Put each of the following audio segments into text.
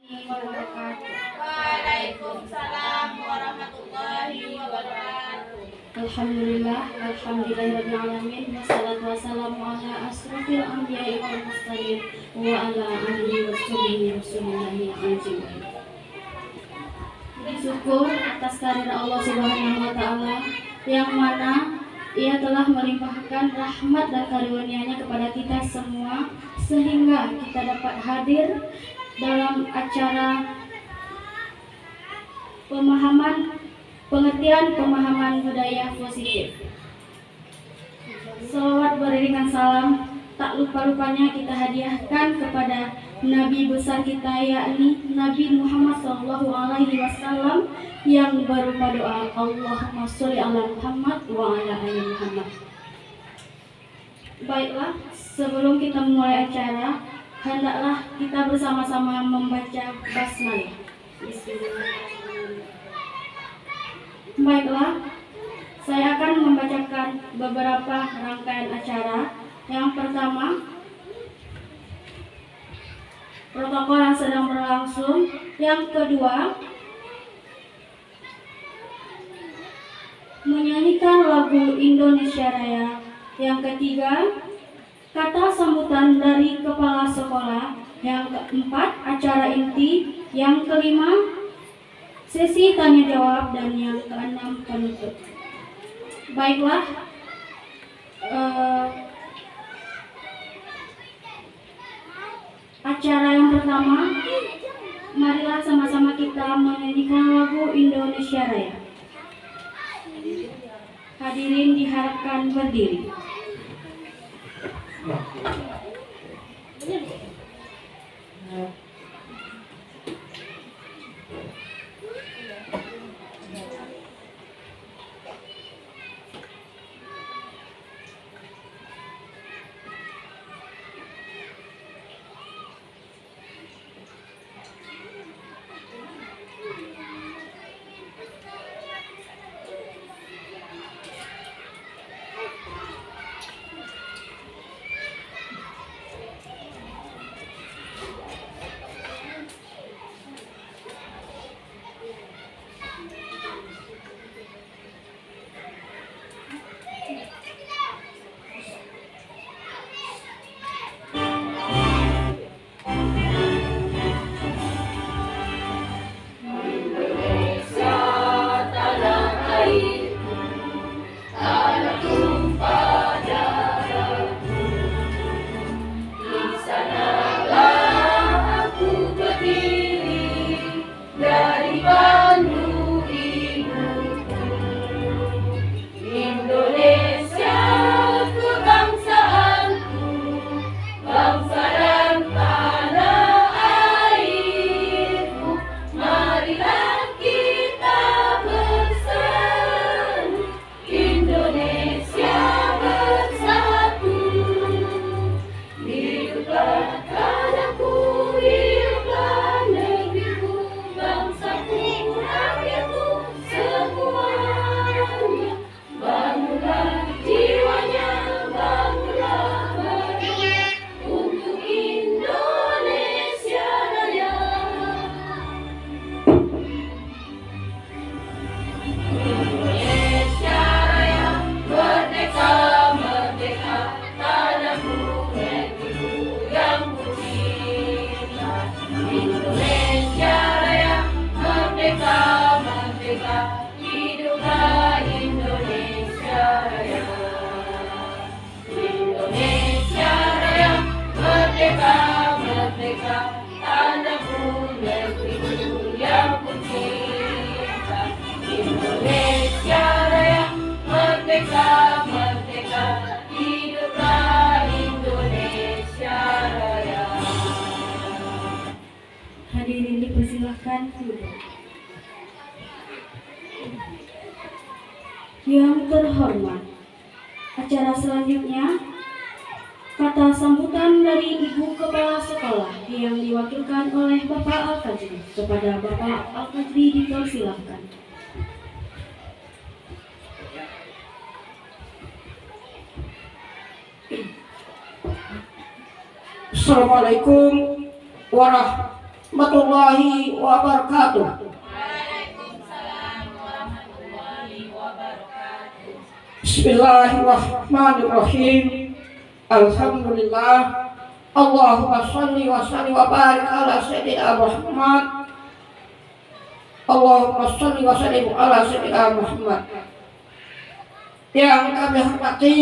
wabarakatuh. Waalaikumsalam warahmatullahi wabarakatuh. Alhamdulillahirabbil alamin wassalatu wassalamu ala asrofil anbiya'i wal mursalin wa ala alihi washabihi rasulillahi ajmain. Syukur atas karunia Allah Subhanahu wa taala yang mana Ia telah melimpahkan rahmat dan karunia-Nya kepada kita semua sehingga kita dapat hadir dalam acara pengertian pemahaman budaya positif. Salawat beriringan salam tak lupa-lupanya kita hadiahkan kepada Nabi besar kita, yakni Nabi Muhammad SAW, yang berupa doa Allahumma sholli ala Muhammad wa ala ali Muhammad. Baiklah, sebelum kita memulai acara, hendaklah kita bersama-sama membaca basmalah. Bismillahirrahmanirrahim. Baiklah, saya akan membacakan beberapa rangkaian acara. Yang pertama, protokol yang sedang berlangsung. Yang kedua, menyanyikan lagu Indonesia Raya. Yang ketiga, kata sambutan dari kepala sekolah. Yang keempat, acara inti. Yang kelima, sesi tanya jawab. Dan yang keenam, penutup. Baiklah, acara yang pertama, marilah sama-sama kita menyanyikan lagu Indonesia Raya. Hadirin diharapkan berdiri. Hadirin dipersilahkan duduk. Yang terhormat, acara selanjutnya kata sambutan dari Ibu Kepala Sekolah yang diwakilkan oleh Bapak Al-Fajri. Kepada Bapak Al-Fajri dipersilahkan. Assalamualaikum warahmatullahi warahmatullahi wabarakatuh. Waalaikumsalam warahmatullahi wabarakatuh. Bismillahirrahmanirrahim. Alhamdulillah. Allahumma sholli wa sallim wa barik ala sayyidina Muhammad. Allahumma sholli wa sallim ala sayyidina Muhammad. Yang kami hormati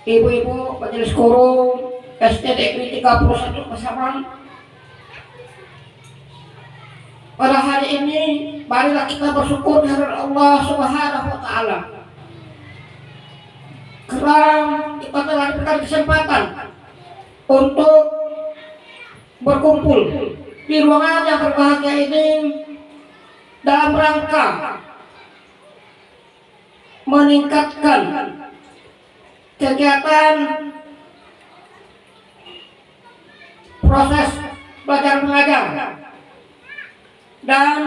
ibu-ibu majelis guru SD Negeri 31 Pasaman. Pada hari ini marilah kita bersyukur kepada Allah Subhanahu wa taala. Karena kita telah diberikan kesempatan untuk berkumpul di ruangan yang berbahagia ini dalam rangka meningkatkan kegiatan proses belajar mengajar dan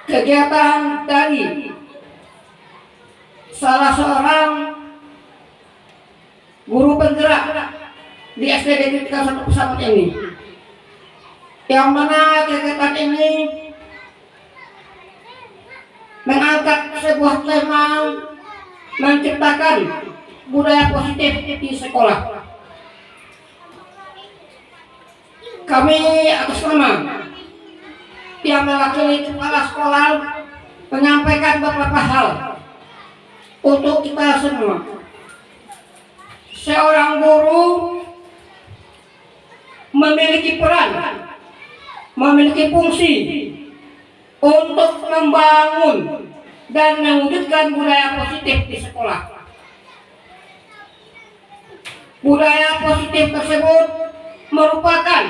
kegiatan dari salah seorang guru penggerak di SD Negeri 31 Pasaman ini, yang mana kegiatan ini mengangkat sebuah tema menciptakan budaya positif di sekolah. Kami atas nama yang mewakili kepala sekolah menyampaikan beberapa hal untuk kita semua. Seorang guru memiliki peran, memiliki fungsi untuk membangun dan mewujudkan budaya positif di sekolah. Budaya positif tersebut merupakan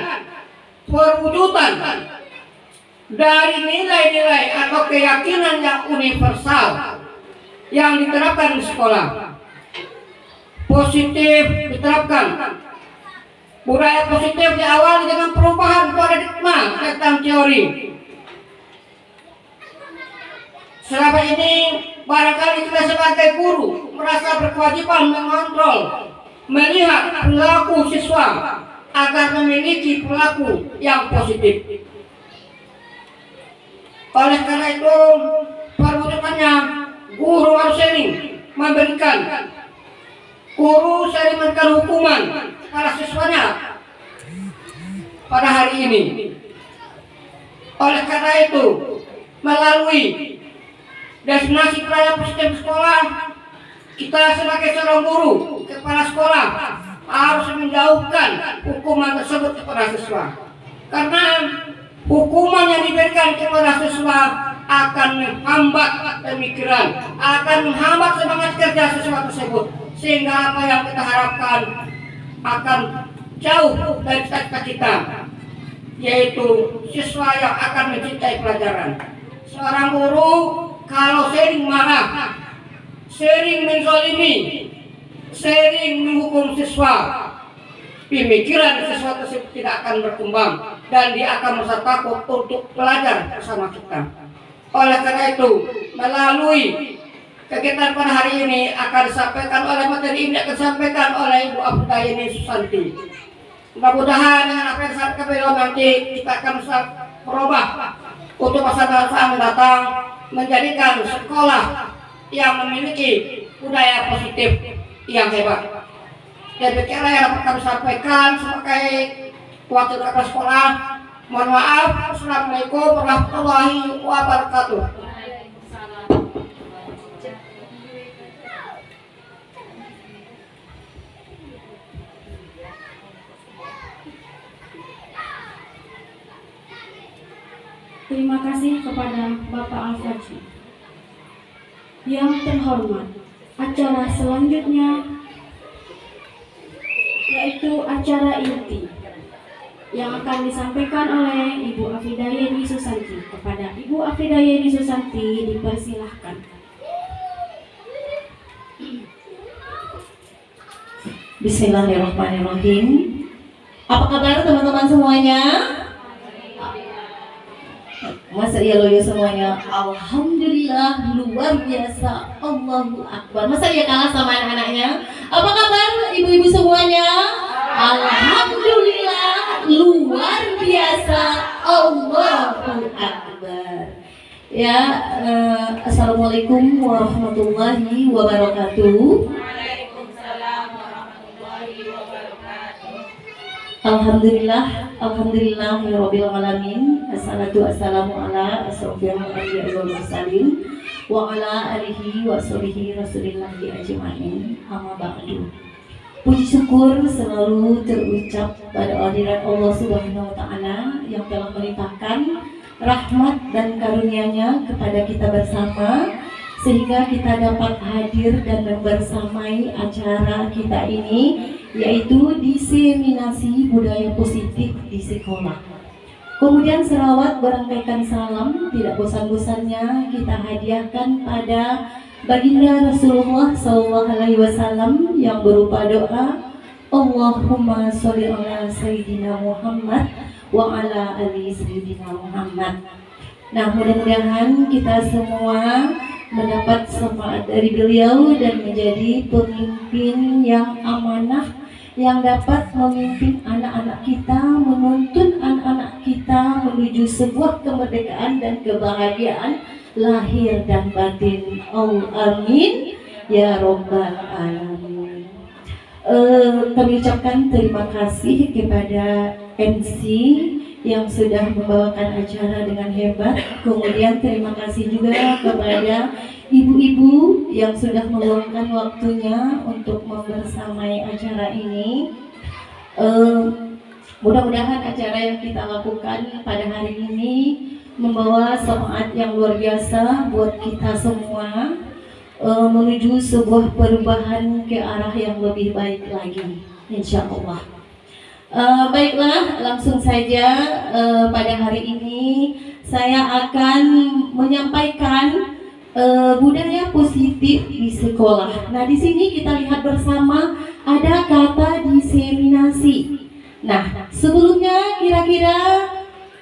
perwujudan dari nilai-nilai atau keyakinan yang universal yang diterapkan di sekolah. Positif diterapkan. Budaya positif diawali dengan perubahan paradigma tentang teori. Selama ini barangkali kita sebagai guru merasa berkewajiban mengontrol, melihat perilaku siswa agar memiliki perilaku yang positif. Oleh karena itu, perwujudannya guru harus sering memberikan hukuman pada siswanya pada hari ini. Oleh karena itu, melalui destinasi pelayanan positif sekolah, kita sebagai seorang guru, kepala sekolah harus menjauhkan hukuman tersebut kepada siswa. Karena hukuman yang diberikan kepada siswa akan menghambat pemikiran, akan menghambat semangat kerja siswa tersebut, sehingga apa yang kita harapkan akan jauh dari cita-cita kita, yaitu siswa yang akan mencintai pelajaran. Seorang guru kalau sering marah, sering menzalimi, sering menghukum siswa, pemikiran siswa tersebut tidak akan berkembang dan dia akan merasa takut untuk belajar bersama kita. Oleh karena itu, melalui kegiatan pada hari ini akan disampaikan oleh materi ini akan disampaikan oleh Ibu Afidayeni Susanti. Mudah-mudahan dengan apa yang disampaikan beliau nanti kita akan bisa berubah untuk masa mendatang, menjadikan sekolah yang memiliki budaya positif yang hebat. Dan demikianlah yang dapat kami sampaikan sebagai wakil kepala sekolah. Mohon maaf. Assalamualaikum warahmatullahi wabarakatuh. Terima kasih kepada Bapak Al-Fajri. Yang terhormat, acara selanjutnya yaitu acara inti yang akan disampaikan oleh Ibu Afidayeni Susanti. Kepada Ibu Afidayeni Susanti dipersilahkan. Bismillahirrahmanirrahim. Apa kabar teman-teman semuanya? Masa iya loyo semuanya? Alhamdulillah, luar biasa, Allahu Akbar. Masa iya kalah sama anak-anaknya? Apa kabar ibu-ibu semuanya? Alhamdulillah. Allahu Akbar. Ya, assalamualaikum warahmatullahi wabarakatuh. Waalaikumsalam warahmatullahi wabarakatuh. Alhamdulillahirabbil alamin. Assalatu wassalamu ala asrofil anbiya'i wal mursalin wa ala alihi wa sahbihi rasulillahi ajmain. Amma ba'du. Puji syukur selalu terucap pada hadirat Allah Subhanahu wa taala yang telah melimpahkan rahmat dan karunia-Nya kepada kita bersama sehingga kita dapat hadir dan membersamai acara kita ini, yaitu diseminasi budaya positif di sekolah. Kemudian selawat berangkaikan salam tidak bosan-bosannya kita hadiahkan pada baginda Rasulullah SAW yang berupa doa Allahumma sholli ala Sayyidina Muhammad wa ala ali Sayyidina Muhammad. Nah, mudah-mudahan kita semua mendapat syafaat dari beliau dan menjadi pemimpin yang amanah yang dapat memimpin anak-anak kita, menuntun anak-anak kita menuju sebuah kemerdekaan dan kebahagiaan lahir dan batin. Amin ya robbal alamin. Kami ucapkan terima kasih kepada MC yang sudah membawakan acara dengan hebat. Kemudian terima kasih juga kepada ibu-ibu yang sudah meluangkan waktunya untuk membersamai acara ini. Mudah-mudahan acara yang kita lakukan pada hari ini membawa semangat yang luar biasa buat kita semua, menuju sebuah perubahan ke arah yang lebih baik lagi, insya Allah. Baiklah, langsung saja pada hari ini saya akan menyampaikan budaya positif di sekolah. Nah, di sini kita lihat bersama ada kata diseminasi. Nah, sebelumnya kira-kira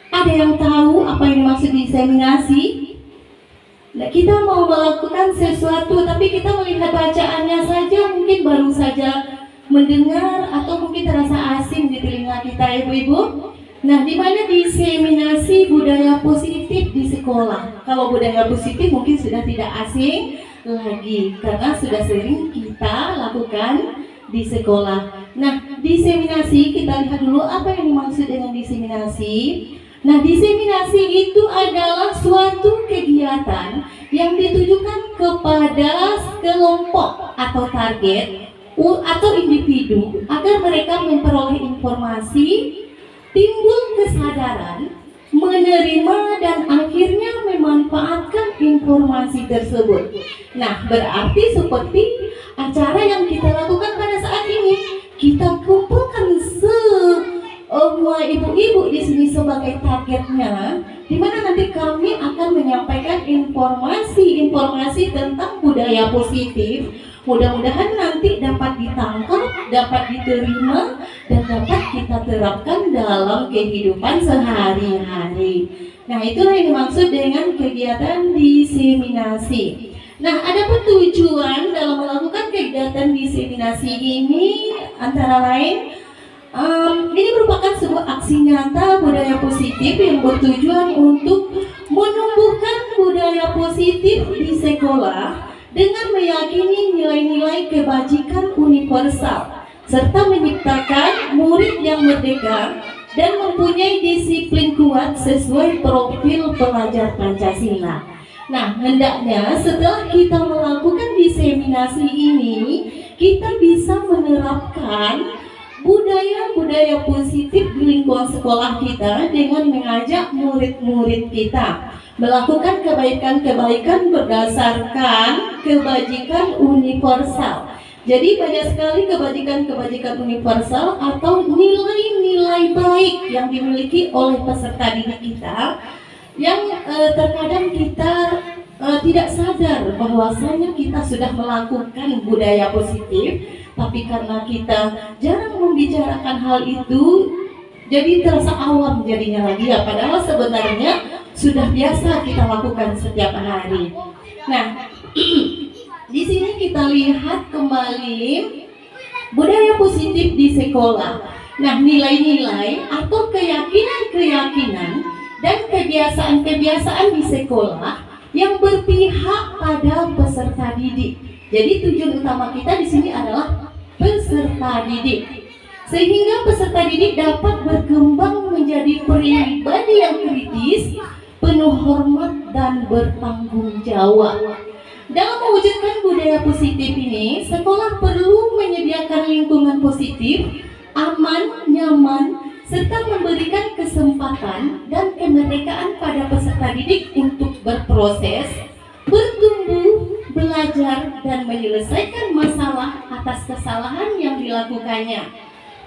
ada yang tahu apa yang dimaksud diseminasi? Nah, kita mau melakukan sesuatu tapi kita melihat bacaannya saja mungkin baru saja mendengar atau mungkin terasa asing di telinga kita, ibu-ibu. Nah, di mana diseminasi budaya positif di sekolah? Kalau budaya positif mungkin sudah tidak asing lagi karena sudah sering kita lakukan di sekolah. Nah, diseminasi kita lihat dulu apa yang dimaksud dengan diseminasi. Nah, diseminasi itu adalah suatu kegiatan yang ditujukan kepada kelompok atau target atau individu agar mereka memperoleh informasi, timbul kesadaran, menerima dan akhirnya memanfaatkan informasi tersebut. Nah, berarti seperti acara yang kita lakukan pada saat ini, kita kumpulkan semua ibu-ibu di sini sebagai targetnya, di mana nanti kami akan menyampaikan informasi tentang budaya positif. Mudah-mudahan nanti dapat ditangkap, dapat diterima, dan dapat kita terapkan dalam kehidupan sehari-hari. Nah, itulah yang dimaksud dengan kegiatan diseminasi. Nah, ada tujuan dalam melakukan kegiatan diseminasi ini antara lain ini merupakan sebuah aksi nyata budaya positif yang bertujuan untuk menumbuhkan budaya positif di sekolah dengan meyakini nilai-nilai kebajikan universal serta menciptakan murid yang merdeka dan mempunyai disiplin kuat sesuai profil pelajar Pancasila. Nah, hendaknya setelah kita melakukan diseminasi ini, kita bisa menerapkan budaya-budaya positif di lingkungan sekolah kita dengan mengajak murid-murid kita melakukan kebaikan-kebaikan berdasarkan kebajikan universal. Jadi banyak sekali kebajikan-kebajikan universal atau nilai-nilai baik yang dimiliki oleh peserta didik kita yang terkadang kita tidak sadar bahwasanya kita sudah melakukan budaya positif, tapi karena kita jarang membicarakan hal itu, jadi terasa awam jadinya lagi ya, padahal sebenarnya sudah biasa kita lakukan setiap hari. Nah, di sini kita lihat kembali budaya positif di sekolah. Nah, nilai-nilai atau keyakinan-keyakinan dan kebiasaan-kebiasaan di sekolah yang berpihak pada peserta didik. Jadi tujuan utama kita di sini adalah peserta didik, sehingga peserta didik dapat berkembang menjadi pribadi yang kritis, penuh hormat dan bertanggung jawab. Dalam mewujudkan budaya positif ini, sekolah perlu menyediakan lingkungan positif, aman, nyaman, serta memberikan kesempatan dan kemerdekaan pada peserta didik untuk berproses, bertumbuh, belajar, dan menyelesaikan masalah atas kesalahan yang dilakukannya.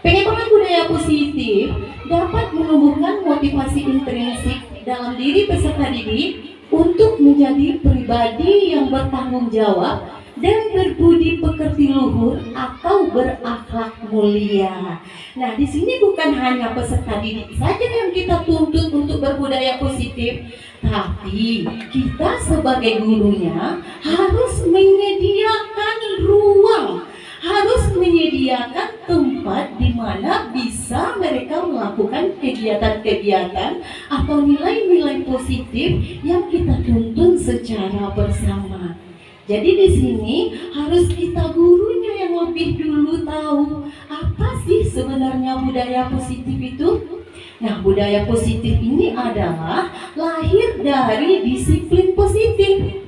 Pengembangan budaya positif dapat menumbuhkan motivasi intrinsik dalam diri peserta didik untuk menjadi pribadi yang bertanggung jawab dan berbudi pekerti luhur atau berakhlak mulia. Nah, di sini bukan hanya peserta didik saja yang kita tuntut untuk berbudaya positif, tapi kita sebagai gurunya harus menyediakan ruang, harus menyediakan tempat di mana bisa mereka melakukan kegiatan-kegiatan atau nilai-nilai positif yang kita tuntun secara bersama. Jadi di sini harus kita gurunya yang lebih dulu tahu apa sih sebenarnya budaya positif itu. Nah, budaya positif ini adalah lahir dari disiplin positif.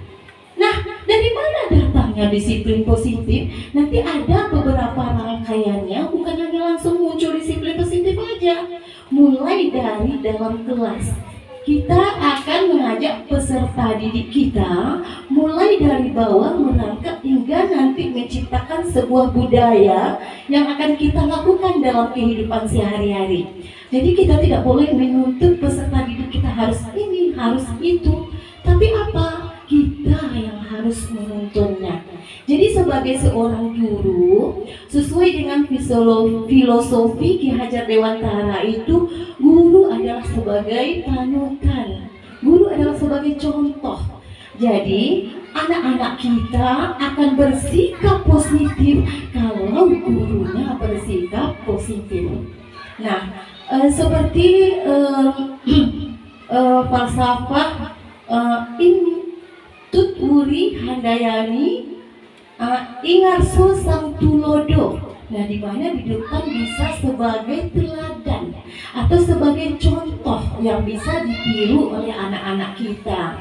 Nah, dari mana datangnya disiplin positif? Nanti ada beberapa rangkaiannya, bukan hanya langsung muncul disiplin positif aja. Mulai dari dalam kelas, kita akan mengajak peserta didik kita mulai dari bawah merangkak hingga nanti menciptakan sebuah budaya yang akan kita lakukan dalam kehidupan sehari-hari. Jadi kita tidak boleh menuntut peserta didik kita harus ini, harus itu. Tapi apa? Kita yang harus menuntunnya. Jadi sebagai seorang guru, sesuai dengan filosofi Ki Hajar Dewantara itu, guru adalah sebagai panutan, guru adalah sebagai contoh. Jadi anak-anak kita akan bersikap positif kalau gurunya bersikap positif. Nah, seperti falsafah ini Tut Wuri Handayani Ingarso Sang Tulodo. Nah, di mana didudukan bisa sebagai teladan atau sebagai contoh yang bisa ditiru oleh anak-anak kita.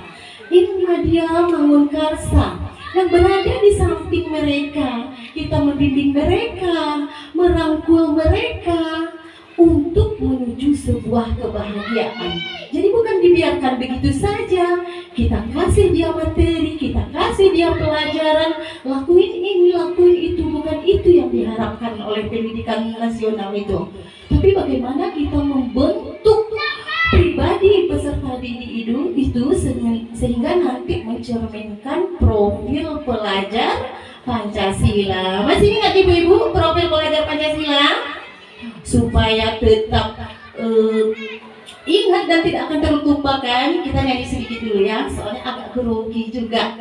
Ini Nadia Mangunkarsa yang berada di samping mereka. Kita membimbing mereka, merangkul mereka untuk menuju sebuah kebahagiaan. Jadi bukan dibiarkan begitu saja. Kita kasih dia materi, kita kasih dia pelajaran, lakuin ini, lakuin itu. Bukan itu yang diharapkan oleh pendidikan nasional itu. Tapi bagaimana kita membentuk pribadi peserta didik itu sehingga nanti mencerminkan profil pelajar Pancasila. Masih ingat ibu-ibu profil pelajar Pancasila? Supaya tetap ingat dan tidak akan terlupakan, kita nyanyi sedikit dulu ya, soalnya agak grogi juga.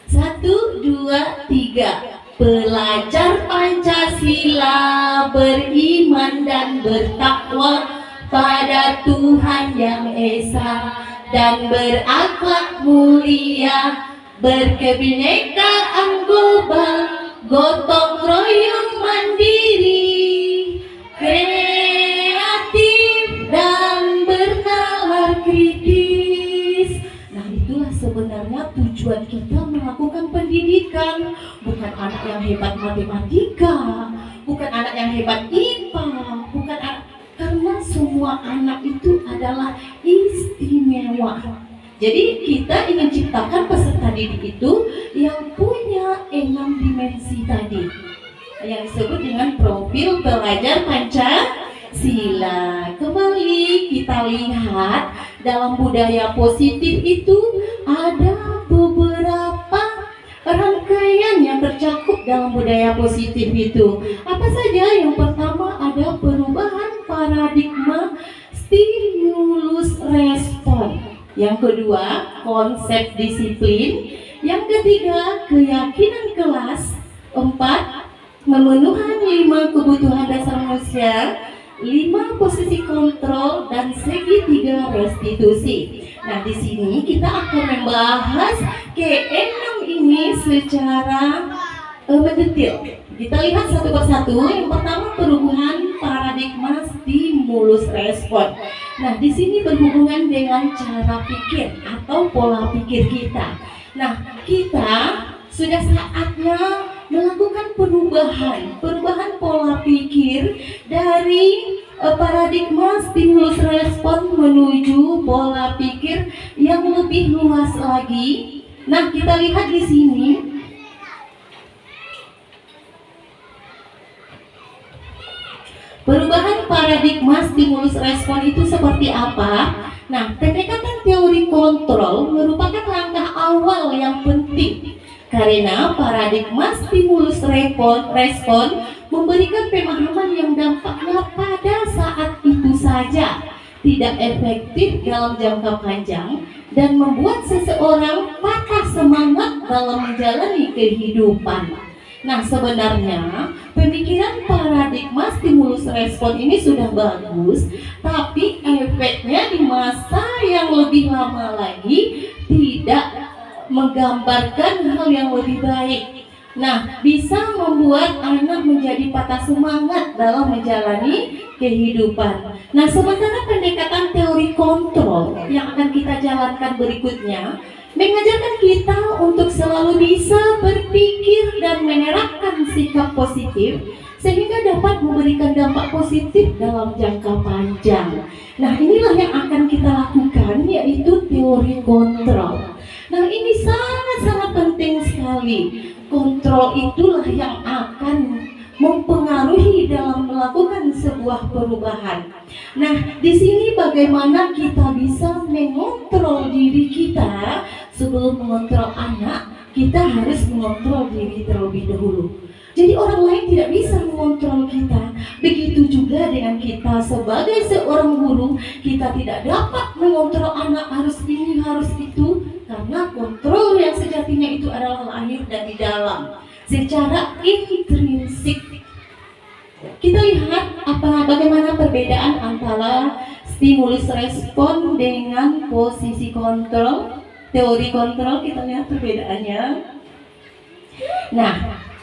1, 2, 3. Pelajar Pancasila beriman dan bertakwa pada Tuhan Yang Esa dan berakhlak mulia, berkebinekaan global, gotong royong mandiri, kreatif dan bernalar kritis. Nah, itulah sebenarnya tujuan kita melakukan pendidikan. Bukan anak yang hebat matematika, bukan anak yang hebat IPA, bukan anak, karena semua anak itu adalah istimewa. Jadi kita ingin ciptakan peserta didik itu yang punya 6 dimensi tadi, yang disebut dengan profil pelajar Pancasila. Kembali kita lihat dalam budaya positif itu ada beberapa rangkaian yang tercakup dalam budaya positif itu. Apa saja? Yang pertama ada perubahan paradigma stimulus respon. Yang kedua, konsep disiplin. Yang ketiga, keyakinan kelas. 4, memenuhan 5 kebutuhan dasar manusia. 5 posisi kontrol, dan segitiga restitusi. Nah, di sini kita akan membahas ke-6 ini secara mendetail. Kita lihat satu persatu. Yang pertama, perubahan paradigma stimulus respon. Nah, di sini berhubungan dengan cara pikir atau pola pikir kita. Nah, kita sudah saatnya melakukan perubahan pola pikir dari paradigma stimulus respon menuju pola pikir yang lebih luas lagi. Nah, kita lihat di sini. Perubahan paradigma stimulus respon itu seperti apa? Nah, pendekatan teori kontrol merupakan langkah awal yang penting karena paradigma stimulus respon memberikan pemahaman yang dampaknya pada saat itu saja, tidak efektif dalam jangka panjang, dan membuat seseorang patah semangat dalam menjalani kehidupan. Nah, sebenarnya pemikiran paradigma stimulus respon ini sudah bagus, tapi efeknya di masa yang lebih lama lagi tidak menggambarkan hal yang lebih baik. Nah, bisa membuat anak menjadi patah semangat dalam menjalani kehidupan. Nah, sementara pendekatan teori kontrol yang akan kita jalankan berikutnya mengajarkan kita untuk selalu bisa berpikir dan menerapkan sikap positif sehingga dapat memberikan dampak positif dalam jangka panjang. Nah, inilah yang akan kita lakukan, yaitu teori kontrol. Nah, ini sangat-sangat penting sekali. Kontrol itulah yang akan mempengaruhi dalam melakukan sebuah perubahan. Nah, di sini bagaimana kita bisa mengontrol diri kita. Sebelum mengontrol anak, kita harus mengontrol diri terlebih dahulu. Jadi orang lain tidak bisa mengontrol kita. Begitu juga dengan kita sebagai seorang guru, kita tidak dapat mengontrol anak harus ini, harus itu, karena kontrol yang sejatinya itu adalah lahir dari dalam, secara intrinsik. Kita lihat bagaimana perbedaan antara stimulus respon dengan posisi kontrol, teori kontrol. Kita lihat perbedaannya. Nah,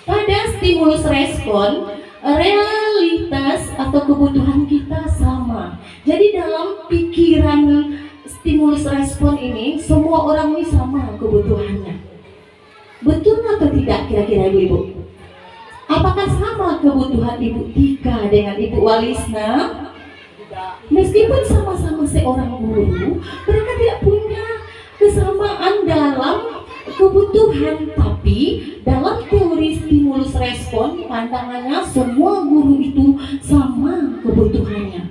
pada stimulus respon, realitas atau kebutuhan kita sama. Jadi dalam pikiran stimulus respon ini, semua orang ini sama kebutuhannya. Betul atau tidak kira-kira Ibu-Ibu? Apakah sama kebutuhan Ibu Tika dengan Ibu Walisna? Meskipun sama-sama seorang guru, mereka tidak punya kesamaan dalam kebutuhan, tapi dalam teori stimulus respon, pandangannya semua guru itu sama kebutuhannya.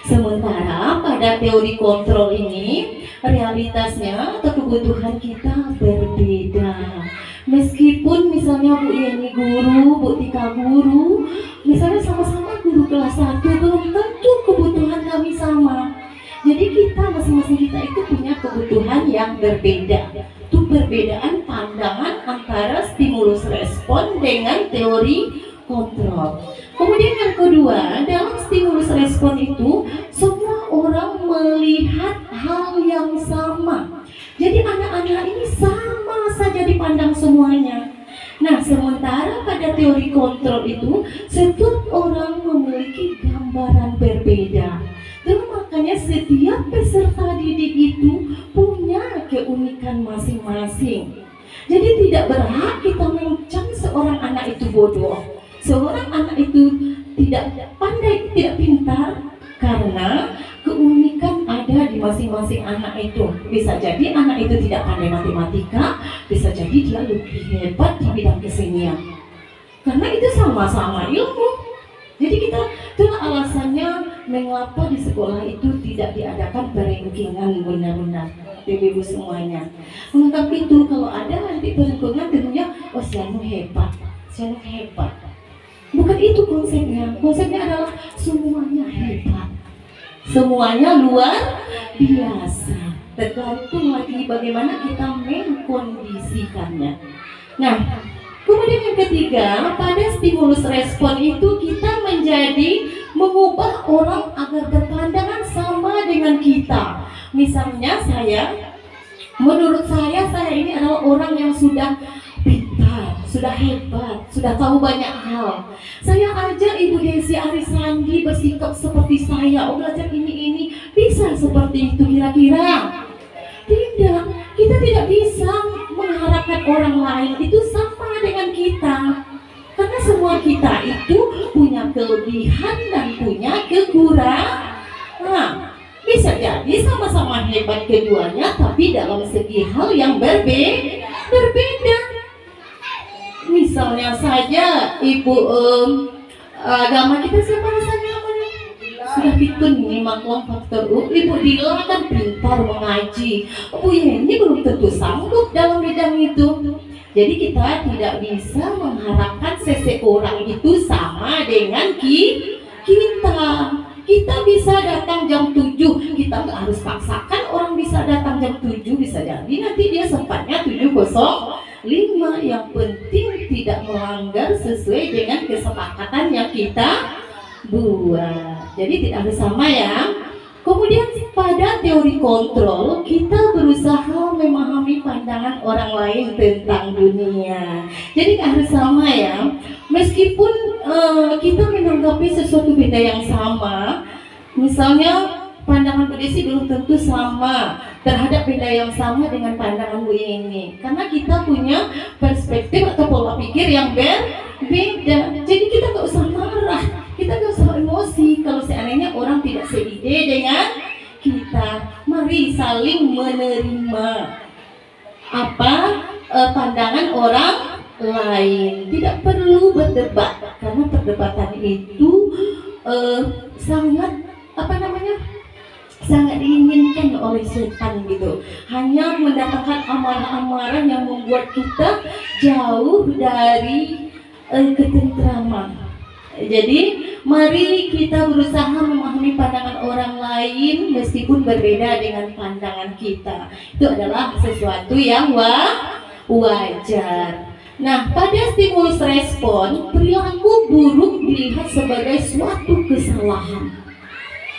Sementara pada teori kontrol ini, realitasnya atau kebutuhan kita berbeda. Meskipun misalnya Bu Yeni guru, Bu Tika guru, misalnya sama-sama guru kelas 1, belum tentu kebutuhan kami sama. Jadi kita, masing-masing kita itu punya kebutuhan yang berbeda. Itu perbedaan pandangan antara stimulus respon dengan teori kontrol. Kemudian yang kedua, dalam stimulus respon itu semua orang melihat hal yang sama. Jadi anak-anak ini sama saja dipandang semuanya. Nah, sementara pada teori kontrol itu setiap orang memiliki gambaran berbeda. Dan makanya setiap peserta didik itu punya keunikan masing-masing. Jadi tidak berhak kita mencap seorang anak itu bodoh, seorang anak itu tidak pandai, tidak pintar, karena keunikan ada di masing-masing anak itu. Bisa jadi anak itu tidak pandai matematika, bisa jadi dia lebih hebat di bidang kesenian, karena itu sama-sama ilmu. Jadi itulah alasannya mengapa di sekolah itu tidak diadakan peringkingan benar-benar ibu-ibu semuanya. Menganggap itu kalau ada nanti peringkingan tentunya, oh si anu hebat, si anu hebat. Bukan itu konsepnya. Konsepnya adalah semuanya hebat, semuanya luar biasa. Tergantung lagi bagaimana kita mengkondisikannya. Nah, kemudian yang ketiga, pada stimulus respon itu kita menjadi mengubah orang agar berpandangan sama dengan kita. Misalnya menurut saya ini adalah orang yang sudah pintar, sudah hebat, sudah tahu banyak hal. Saya ajar Ibu Desi Arisandi bersikap seperti saya, belajar ini, bisa seperti itu kira-kira? Tidak, kita tidak bisa mengharapkan orang lain itu sama dengan kita. Karena semua kita itu punya kelebihan dan punya kekurangan. Bisa jadi sama-sama hebat keduanya, tapi dalam segi hal yang berbeda. Misalnya saja Ibu agama kita siapa rasanya namanya? Sudah pikun nih maklum faktor Ibu Dila kan pintar mengaji. Bu Yeni belum tentu sanggup dalam bidang itu. Jadi kita tidak bisa mengharapkan seseorang itu sama dengan kita. Kita bisa datang jam 7, kita nggak harus paksakan orang bisa datang jam 7, bisa jadi nanti dia sempatnya 7:05. Yang penting tidak melanggar sesuai dengan kesepakatan yang kita buat. Jadi tidak harus sama ya. Kemudian pada teori kontrol, kita berusaha memahami pandangan orang lain tentang dunia. Jadi nggak harus sama ya. Meskipun kita menanggapi sesuatu benda yang sama, misalnya pandangan Bu Desi belum tentu sama terhadap benda yang sama dengan pandangan Bu Yeni, karena kita punya perspektif atau pola pikir yang berbeda. Jadi kita nggak usah marah, kita nggak usah emosi kalau seandainya orang tidak seide dengan kita. Mari saling menerima pandangan orang lain. Tidak perlu berdebat, karena perdebatan itu sangat diinginkan oleh setan gitu. Hanya mendatangkan amarah-amarah yang membuat kita jauh dari ketentraman. Jadi mari kita berusaha memahami pandangan orang lain meskipun berbeda dengan pandangan kita. Itu adalah sesuatu yang wajar. Nah, pada stimulus respon, perilaku buruk dilihat sebagai suatu kesalahan.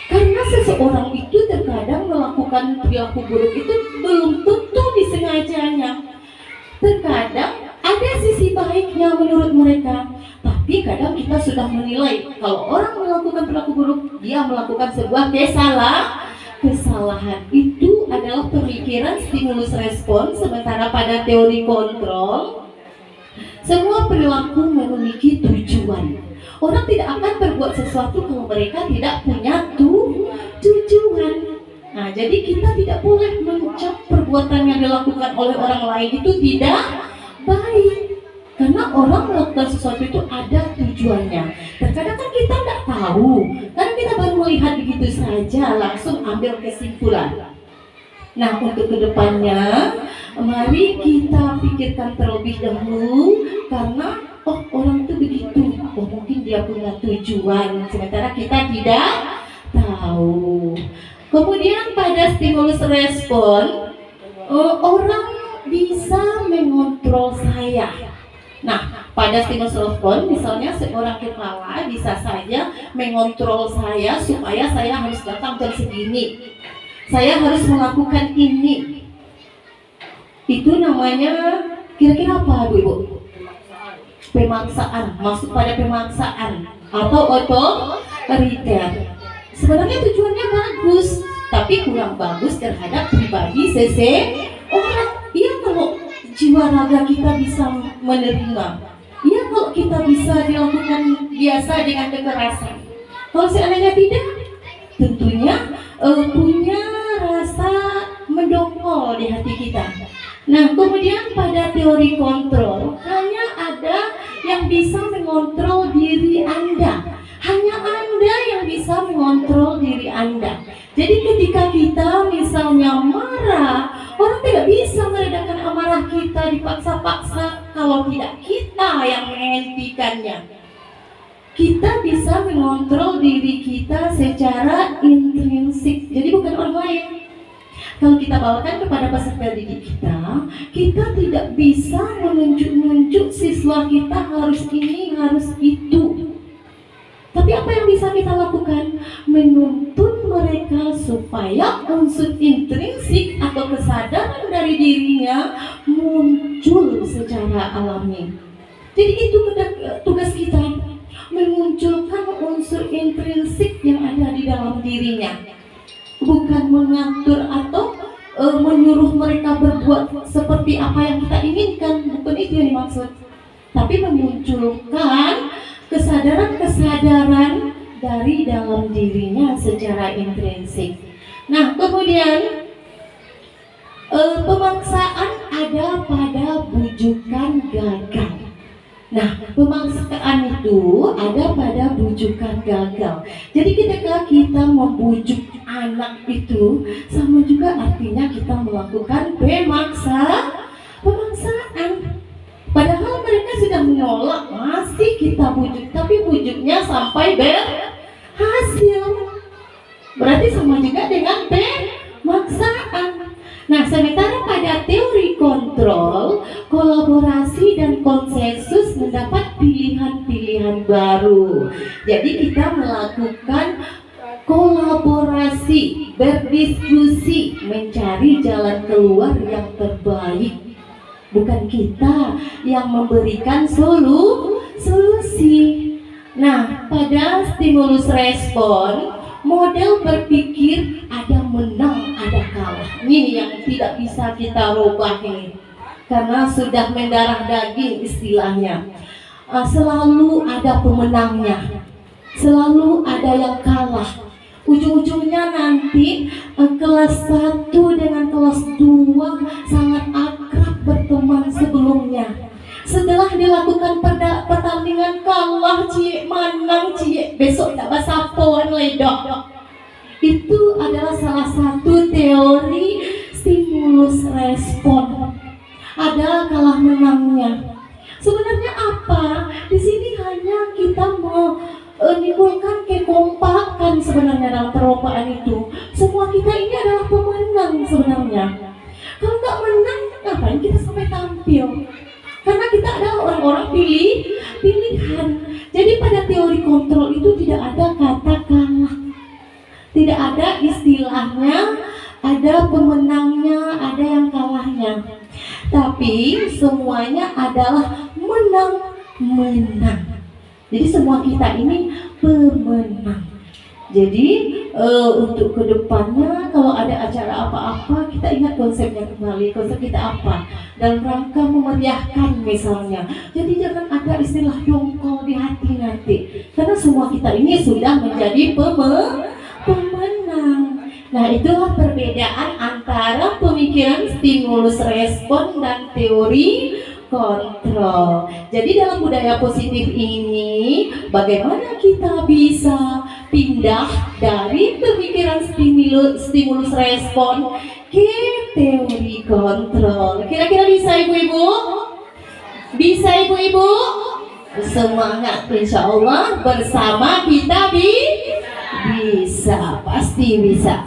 Karena seseorang itu terkadang melakukan perilaku buruk itu belum tentu disengajanya. Terkadang ada sisi baiknya menurut mereka, tapi kadang kita sudah menilai kalau orang melakukan perilaku buruk, dia melakukan sebuah kesalahan. Itu adalah pemikiran stimulus respon. Sementara pada teori kontrol, semua perilaku memiliki tujuan. Orang tidak akan berbuat sesuatu kalau mereka tidak punya tujuan. Nah, jadi kita tidak boleh mencap perbuatan yang dilakukan oleh orang lain itu tidak baik. Karena orang melakukan sesuatu itu ada tujuannya. Terkadang kan kita tidak tahu, karena kita baru melihat begitu saja langsung ambil kesimpulan. Nah, untuk kedepannya, mari kita pikirkan terlebih dahulu, karena orang itu begitu, mungkin dia punya tujuan, sementara kita tidak tahu. Kemudian pada stimulus respon, orang bisa mengontrol saya. Nah, pada stimulus respon, misalnya seorang kepala bisa saja mengontrol saya supaya saya harus datang jam segini. Saya harus melakukan ini. Itu namanya kira-kira apa, Bu? Pemaksaan. Masuk pada pemaksaan atau otoriter. Sebenarnya tujuannya bagus, tapi kurang bagus terhadap pribadi seseorang. Iya, kalau jiwa raga kita bisa menerima. Iya, kalau kita bisa dilakukan biasa dengan kekerasan. Kalau seandainya tidak, tentunya punya rasa mendongkol di hati kita. Nah, kemudian pada teori kontrol, hanya ada yang bisa mengontrol diri Anda. Hanya Anda yang bisa mengontrol diri Anda. Jadi ketika kita misalnya marah, orang tidak bisa meredakan amarah kita dipaksa-paksa kalau tidak kita yang menghentikannya. Kita bisa mengontrol diri kita secara intrinsik, jadi bukan orang lain. Kalau kita bawakan kepada peserta didik kita tidak bisa menunjuk-nunjuk siswa kita harus ini, harus itu. Tapi apa yang bisa kita lakukan? menuntun mereka supaya unsur intrinsik atau kesadaran dari dirinya muncul secara alami. Jadi itu tugas kita, memunculkan unsur intrinsik yang ada di dalam dirinya, bukan mengatur atau menyuruh mereka berbuat seperti apa yang kita inginkan, bukan itu yang dimaksud, tapi memunculkan kesadaran-kesadaran dari dalam dirinya secara intrinsik. Nah, kemudian pemaksaan ada pada bujukan gagal. Nah, pemaksaan itu ada pada bujukan gagal. Jadi ketika kita membujuk anak itu, sama juga artinya kita melakukan pemaksaan. Padahal mereka sudah menolak, masih kita bujuk, tapi bujuknya sampai berhasil. Berarti sama juga dengan pemaksaan. Nah, sementara pada teori kontrol, kolaborasi dan konsensus mendapat pilihan-pilihan baru. Jadi kita melakukan kolaborasi, berdiskusi, mencari jalan keluar yang terbaik. Bukan kita yang memberikan solusi. Nah, pada stimulus respon, model berpikir ada menang, ada kalah. Ini yang tidak bisa kita rubah ini, karena sudah mendarah daging istilahnya. Selalu ada pemenangnya, selalu ada yang kalah. Ujung-ujungnya nanti kelas 1 dengan kelas 2 sangat akrab berteman sebelumnya. Setelah dilakukan pertandingan kalah, cie menang, cie besok tak basapoan ledok. Itu adalah salah satu teori stimulus respon. Ada kalah menangnya. Sebenarnya apa? Di sini hanya kita menimbulkan kekompakan sebenarnya dalam perlombaan itu. Semua kita ini adalah pemenang sebenarnya. Kalau nggak menang, ngapain kita sampai tampil? Karena kita adalah orang-orang pilihan. Jadi pada teori kontrol itu tidak ada kata kalah, tidak ada istilahnya ada pemenangnya, ada yang kalahnya, tapi semuanya adalah menang. Jadi semua kita ini pemenang. Jadi untuk kedepannya kalau ada acara apa-apa, kita ingat konsepnya kembali. Konsep kita apa? Dalam rangka memeriahkan misalnya. Jadi jangan ada istilah dongkol di hati nanti, karena semua kita ini sudah menjadi pemenang. Nah, itulah perbedaan antara pemikiran stimulus respon dan teori kontrol. Jadi dalam budaya positif ini, bagaimana kita bisa pindah dari pemikiran stimulus respon ke teori kontrol? Kira-kira bisa ibu-ibu? Bisa ibu-ibu? Semangat, insya Allah bersama kita bisa, pasti bisa.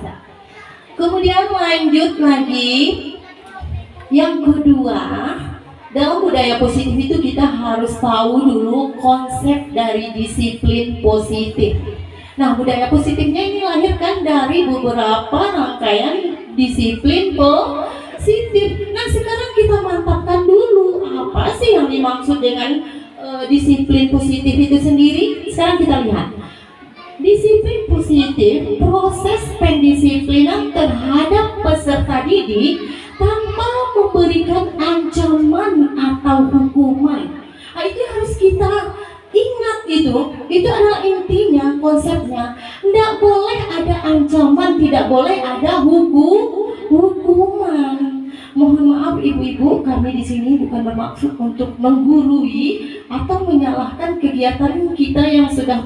Kemudian lanjut lagi, yang kedua, dalam budaya positif itu kita harus tahu dulu konsep dari disiplin positif. Nah, budaya positifnya ini lahirkan dari beberapa rangkaian disiplin positif. Nah, sekarang kita mantapkan dulu apa sih yang dimaksud dengan disiplin positif itu sendiri. Sekarang kita lihat. Disiplin positif, proses pendisiplinan terhadap peserta didik tanpa memberikan ancaman atau hukuman. Nah, itu harus kita ingat, itu adalah intinya, konsepnya. Tidak boleh ada ancaman, tidak boleh ada hukuman. Mohon maaf ibu-ibu, kami di sini bukan bermaksud untuk menggurui atau menyalahkan kegiatan kita yang sudah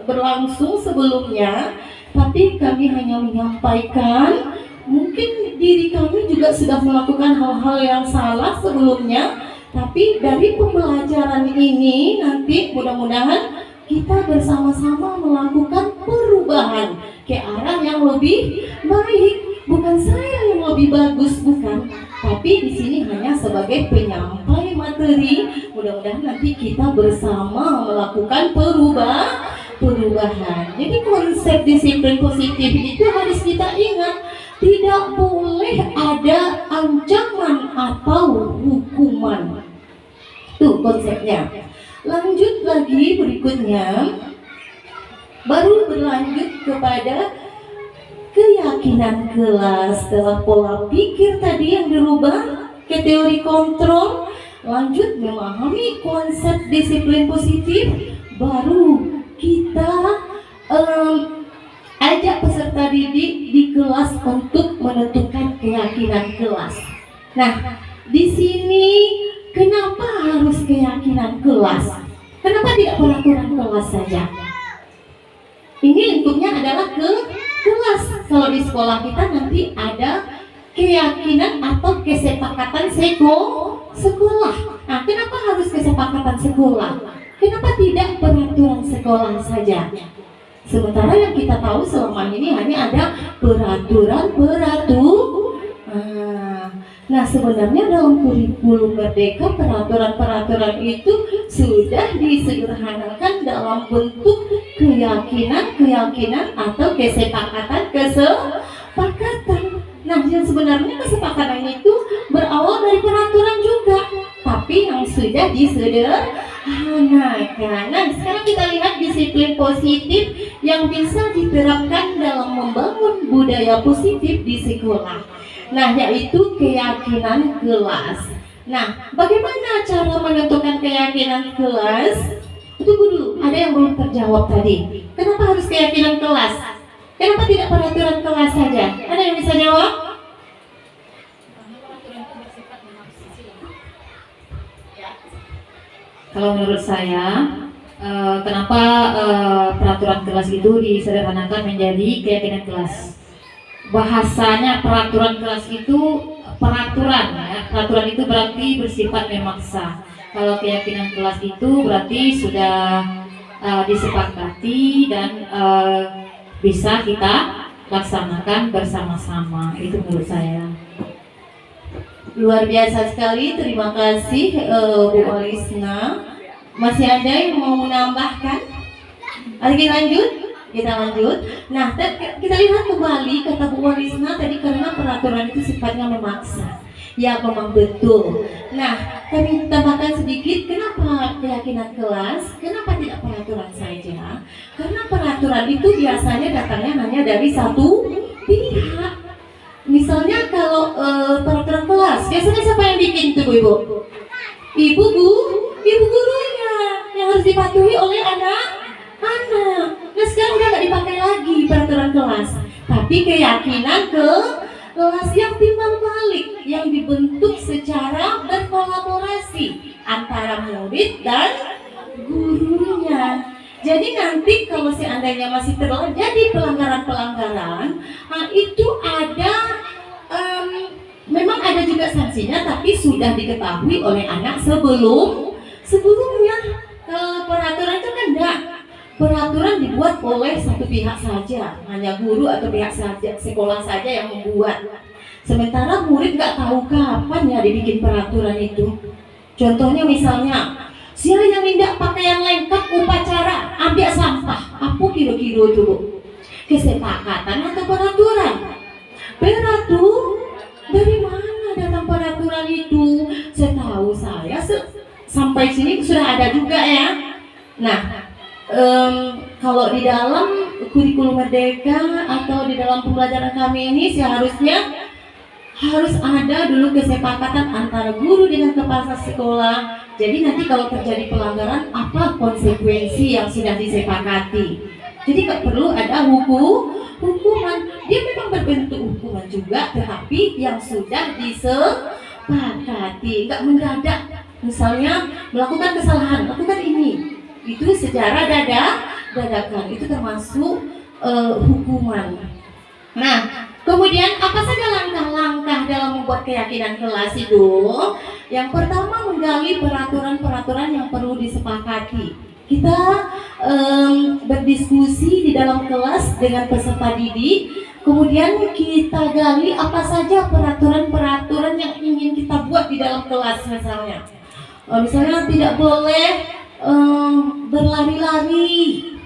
berlangsung sebelumnya, tapi kami hanya menyampaikan mungkin diri kami juga sudah melakukan hal-hal yang salah sebelumnya, tapi dari pembelajaran ini nanti mudah-mudahan kita bersama-sama melakukan perubahan ke arah yang lebih baik. Bukan saya yang lebih bagus, bukan, tapi di sini hanya sebagai penyampai materi. Mudah-mudahan nanti kita bersama melakukan perubahan. Jadi konsep disiplin positif itu harus kita ingat, tidak boleh ada ancaman atau hukuman. Tuh konsepnya. Lanjut lagi berikutnya, baru berlanjut kepada keyakinan kelas. Setelah pola pikir tadi yang dirubah ke teori kontrol, lanjut memahami konsep disiplin positif, baru kita ajak peserta didik di kelas untuk menentukan keyakinan kelas. Nah, di sini kenapa harus keyakinan kelas? Kenapa tidak peraturan kelas saja? Ini lingkupnya adalah ke kelas. Kalau di sekolah kita nanti ada keyakinan atau kesepakatan sekolah. Nah, kenapa harus kesepakatan sekolah? Kenapa tidak peraturan sekolah saja? Sementara yang kita tahu selama ini hanya ada peraturan. Nah, sebenarnya dalam kurikulum Merdeka peraturan-peraturan itu sudah disederhanakan dalam bentuk keyakinan atau kesepakatan. Nah, yang sebenarnya kesepakatan itu berawal dari peraturan juga, tapi yang sudah disederhanakan. Nah, sekarang kita lihat disiplin positif yang bisa diterapkan dalam membangun budaya positif di sekolah. Nah, yaitu keyakinan kelas. Nah, bagaimana cara menentukan keyakinan kelas? Tunggu dulu, ada yang belum terjawab tadi. Kenapa harus keyakinan kelas? Kenapa tidak peraturan kelas saja? Ada yang bisa jawab? Kalau menurut saya, kenapa peraturan kelas itu disederhanakan menjadi keyakinan kelas? Bahasanya peraturan kelas itu peraturan, ya. Peraturan itu berarti bersifat memaksa. Kalau keyakinan kelas itu berarti sudah disepakati dan bisa kita laksanakan bersama-sama. Itu menurut saya. Luar biasa sekali, terima kasih Bu Olisna. Masih ada yang mau menambahkan? Lagi lanjut? Kita lanjut. Nah, kita lihat kembali kata Bu Olisna tadi, karena peraturan itu sifatnya memaksa. Ya, memang betul. Nah, kami tambahkan sedikit, kenapa keyakinan kelas? Kenapa tidak peraturan saja? Karena peraturan itu biasanya datangnya hanya dari satu pihak. Misalnya kalau peraturan kelas, biasanya siapa yang bikin itu, Bu Ibu? Ibu gurunya yang harus dipatuhi oleh anak-anak. Nah, sekarang udah nggak dipakai lagi peraturan kelas, tapi keyakinan kelas yang timbal balik, yang dibentuk secara berkolaborasi antara murid dan gurunya. Jadi nanti kalau seandainya masih terjadi pelanggaran-pelanggaran, itu ada memang ada juga sanksinya, tapi sudah diketahui oleh anak sebelumnya. Peraturan itu kan enggak. Peraturan dibuat oleh satu pihak saja, hanya guru atau pihak saja, sekolah saja yang membuat. Sementara murid nggak tahu kapan ya dibikin peraturan itu. Contohnya misalnya, siapa yang tidak pakaian lengkap upacara, ambil sampah, apa kira-kira itu, Bu? Kesepakatan atau peraturan? Dari mana datang peraturan itu? Setahu saya sampai sini sudah ada juga ya. Nah, kalau di dalam kurikulum Merdeka atau di dalam pembelajaran kami ini seharusnya harus ada dulu kesepakatan antara guru dengan kepala sekolah. Jadi nanti kalau terjadi pelanggaran, apa konsekuensi yang sudah disepakati. Jadi nggak perlu ada hukuman. Dia memang berbentuk hukuman juga, tetapi yang sudah disepakati, nggak mendadak. Misalnya melakukan kesalahan, lakukan ini. Itu secara dadakan, itu termasuk hukuman. Nah, kemudian apa saja langkah-langkah dalam membuat keyakinan kelas itu? Yang pertama, menggali peraturan-peraturan yang perlu disepakati. Kita berdiskusi di dalam kelas dengan peserta didik, kemudian kita gali apa saja peraturan-peraturan yang ingin kita buat di dalam kelas. Misalnya tidak boleh berlari-lari,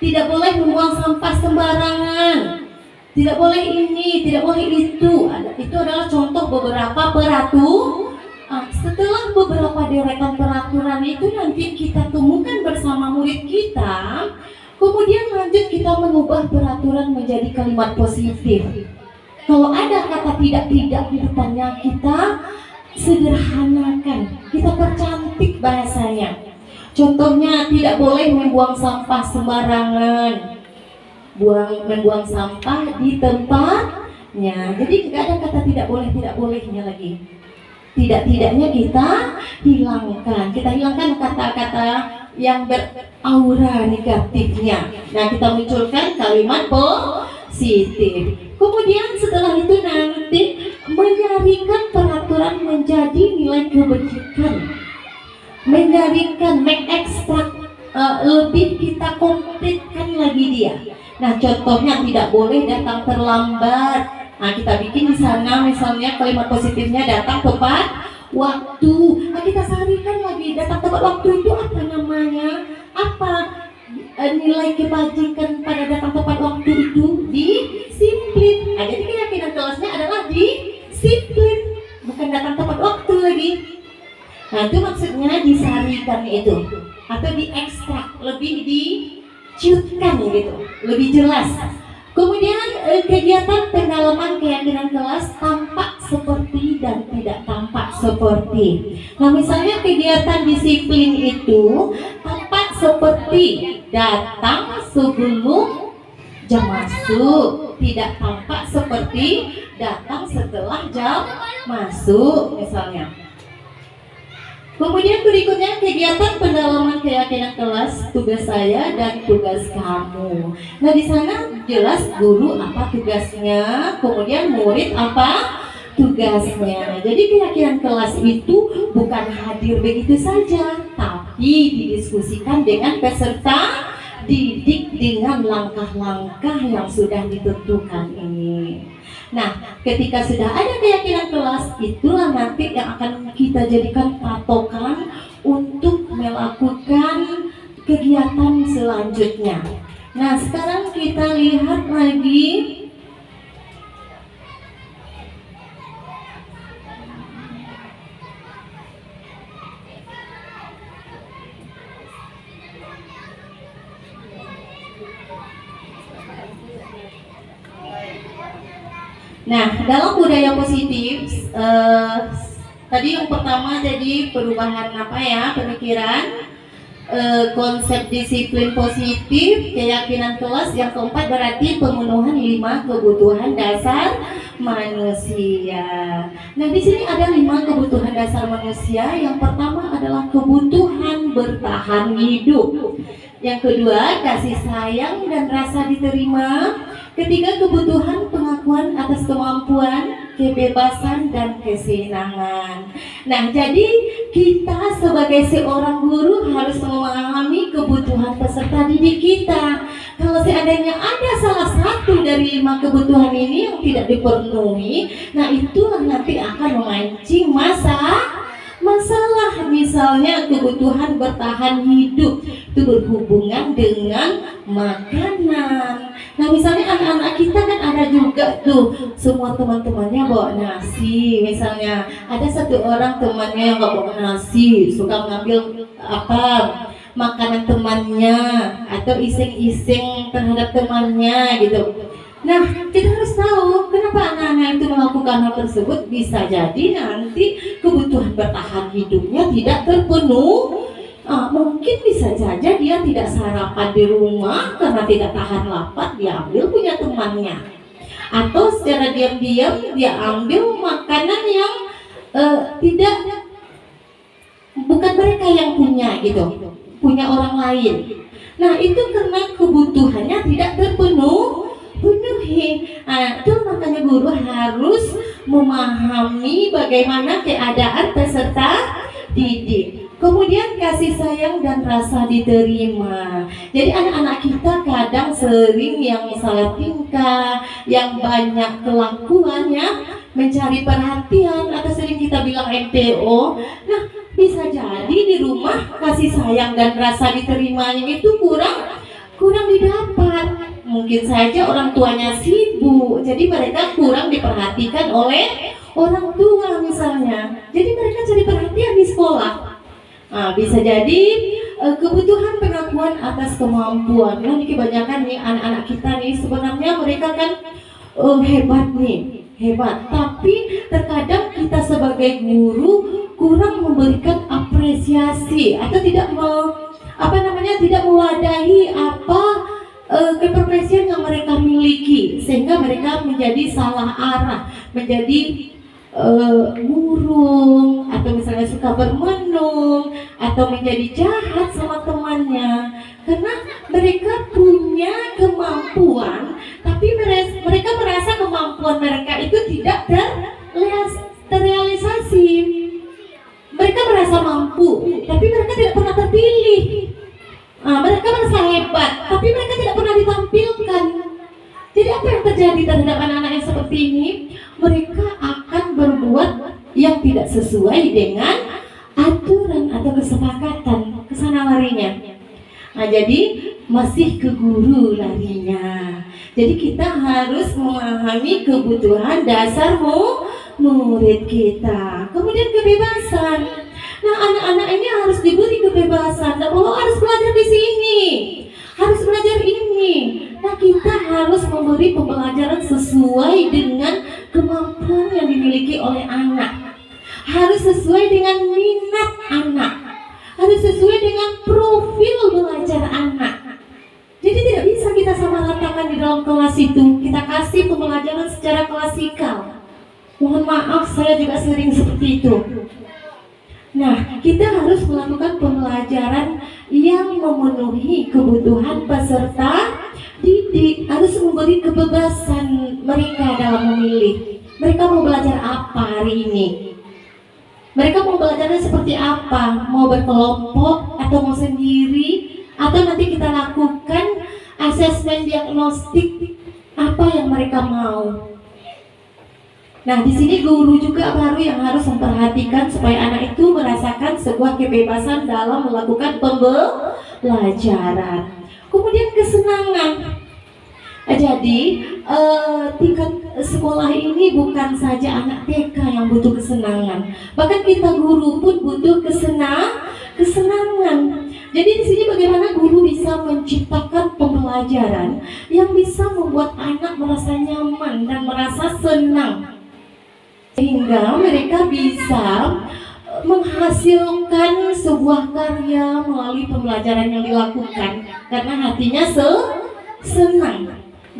tidak boleh membuang sampah sembarangan, tidak boleh ini, tidak boleh itu. Itu adalah contoh beberapa peraturan. Setelah beberapa deretan peraturan itu nanti kita temukan bersama murid kita, kemudian lanjut kita mengubah peraturan menjadi kalimat positif. Kalau ada kata tidak-tidak di depannya, kita sederhanakan, kita percantik bahasanya. Contohnya, tidak boleh membuang sampah sembarangan, membuang sampah di tempatnya. Jadi nggak ada kata tidak bolehnya lagi. Tidak-tidaknya kita hilangkan kata-kata yang beraura negatifnya. Nah, kita munculkan kalimat positif. Kemudian setelah itu nanti menyarikan peraturan menjadi nilai kebajikan, mengekstrak lebih, kita komplitkan lagi dia. Nah, contohnya tidak boleh datang terlambat. Nah, kita bikin di sana misalnya kalimat positifnya datang tepat waktu. Nah, kita sarikan lagi datang tepat waktu itu apa namanya? Apa nilai kebajikan pada datang tepat waktu itu? Disiplin. Nah, jadi keyakinan kelasnya adalah disiplin, bukan datang tepat waktu lagi. Nah, itu maksudnya disarikan itu atau diekstrak, lebih diciutkan gitu, lebih jelas. Kemudian kegiatan pendalaman keyakinan kelas tampak seperti dan tidak tampak seperti. Nah, misalnya kegiatan disiplin itu tampak seperti datang sebelum jam masuk, tidak tampak seperti datang setelah jam masuk misalnya. Kemudian berikutnya kegiatan pendalaman keyakinan kelas, tugas saya dan tugas kamu. Nah, di sana jelas guru apa tugasnya, kemudian murid apa tugasnya. Jadi keyakinan kelas itu bukan hadir begitu saja, tapi didiskusikan dengan peserta didik dengan langkah-langkah yang sudah ditentukan ini. Nah, ketika sudah ada keyakinan kelas, itulah nanti yang akan kita jadikan patokan untuk melakukan kegiatan selanjutnya. Nah, sekarang kita lihat lagi Nah, dalam budaya positif, tadi yang pertama jadi perubahan pemikiran, konsep disiplin positif, keyakinan kelas. Yang keempat berarti pemenuhan 5 kebutuhan dasar manusia. Nah, di sini ada 5 kebutuhan dasar manusia. Yang pertama adalah kebutuhan bertahan hidup. Yang kedua, kasih sayang dan rasa diterima. Ketiga, kebutuhan pengakuan atas kemampuan, kebebasan, dan kesenangan. Nah, jadi kita sebagai seorang guru harus memahami kebutuhan peserta didik kita. Kalau seandainya ada salah satu dari 5 kebutuhan ini yang tidak dipenuhi, nah itulah nanti akan memancing masalah. Misalnya kebutuhan bertahan hidup itu berhubungan dengan makanan. Nah, misalnya anak-anak kita kan ada juga tuh semua teman-temannya bawa nasi. Misalnya ada satu orang temannya yang nggak bawa nasi, suka ngambil makanan temannya atau iseng-iseng terhadap temannya gitu. Nah, kita harus tahu kenapa anak-anak itu melakukan hal tersebut. Bisa jadi nanti kebutuhan bertahan hidupnya tidak terpenuhi. Mungkin bisa saja dia tidak sarapan di rumah karena tidak tahan lapar, dia ambil punya temannya. Atau secara diam-diam dia ambil makanan yang bukan mereka yang punya gitu, punya orang lain. Nah, itu karena kebutuhannya tidak terpenuhi. Itu makanya guru harus memahami bagaimana keadaan peserta didik. Kemudian kasih sayang dan rasa diterima. Jadi anak-anak kita kadang sering yang salah tingkah, yang banyak kelakuannya, mencari perhatian atau sering kita bilang MPO. Nah, bisa jadi di rumah kasih sayang dan rasa diterimanya itu kurang didapat. mungkin saja orang tuanya sibuk, jadi mereka kurang diperhatikan oleh orang tua misalnya. Jadi mereka cari perhatian di sekolah. Nah, bisa jadi kebutuhan pengakuan atas kemampuan. Nah, ini kebanyakan nih anak-anak kita nih sebenarnya mereka kan hebat nih, hebat. Tapi terkadang kita sebagai guru kurang memberikan apresiasi atau tidak tidak mewadahi keprofesian yang mereka miliki, sehingga mereka menjadi salah arah, menjadi murung, atau misalnya suka bermenung, atau menjadi jahat sama temannya, karena mereka punya kemampuan, tapi mereka merasa kemampuan mereka itu tidak terrealisasi. Mereka merasa mampu, tapi mereka tidak pernah terpilih. Mereka merasa hebat, tapi mereka tidak pernah ditampilkan. Jadi apa yang terjadi terhadap anak-anak yang seperti ini? Mereka akan berbuat yang tidak sesuai dengan aturan atau kesepakatan, kesana larinya. Nah, jadi masih ke guru larinya. Jadi kita harus memahami kebutuhan dasar murid kita. Kemudian kebebasan. Nah, anak-anak ini harus diberi kebebasan. Harus belajar di sini, harus belajar ini. Nah, kita harus memberi pembelajaran sesuai dengan kemampuan yang dimiliki oleh anak. Harus sesuai dengan minat anak. Harus sesuai dengan profil belajar anak. Jadi tidak bisa kita samaratakan di dalam kelas itu. Kita kasih pembelajaran secara klasikal. Mohon maaf, saya juga sering seperti itu. Nah, kita harus melakukan pembelajaran yang memenuhi kebutuhan peserta didik. Harus memberi kebebasan mereka dalam memilih. Mereka mau belajar apa hari ini? Mereka mau belajarnya seperti apa? Mau berkelompok atau mau sendiri? Atau nanti kita lakukan asesmen diagnostik apa yang mereka mau? Nah, di sini guru juga baru yang harus memperhatikan supaya anak itu merasakan sebuah kebebasan dalam melakukan pembelajaran. Kemudian kesenangan. Jadi tingkat sekolah ini bukan saja anak TK yang butuh kesenangan, bahkan kita guru pun butuh kesenangan. Jadi di sini bagaimana guru bisa menciptakan pembelajaran yang bisa membuat anak merasa nyaman dan merasa senang, sehingga mereka bisa menghasilkan sebuah karya melalui pembelajaran yang dilakukan karena hatinya senang.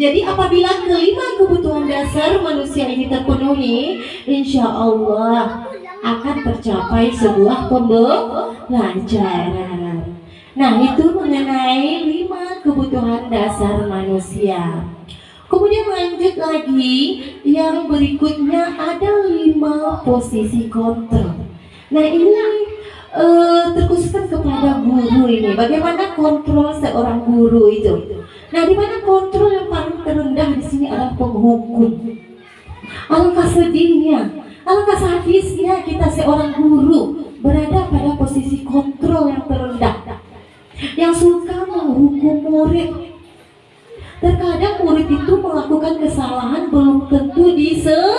Jadi apabila kelima kebutuhan dasar manusia ini terpenuhi, insya Allah akan tercapai sebuah pembelajaran. Nah, itu mengenai 5 kebutuhan dasar manusia. Kemudian lanjut lagi, yang berikutnya ada 5 posisi kontrol. Nah, ini terkhususkan kepada guru ini. Bagaimana kontrol seorang guru itu? Nah, di mana kontrol yang paling terendah di sini adalah penghukum. Alangkah sedihnya, alangkah sadisnya kita seorang guru berada pada posisi kontrol yang terendah, yang suka menghukum murid. Terkadang murid itu melakukan kesalahan belum tentu disengaja.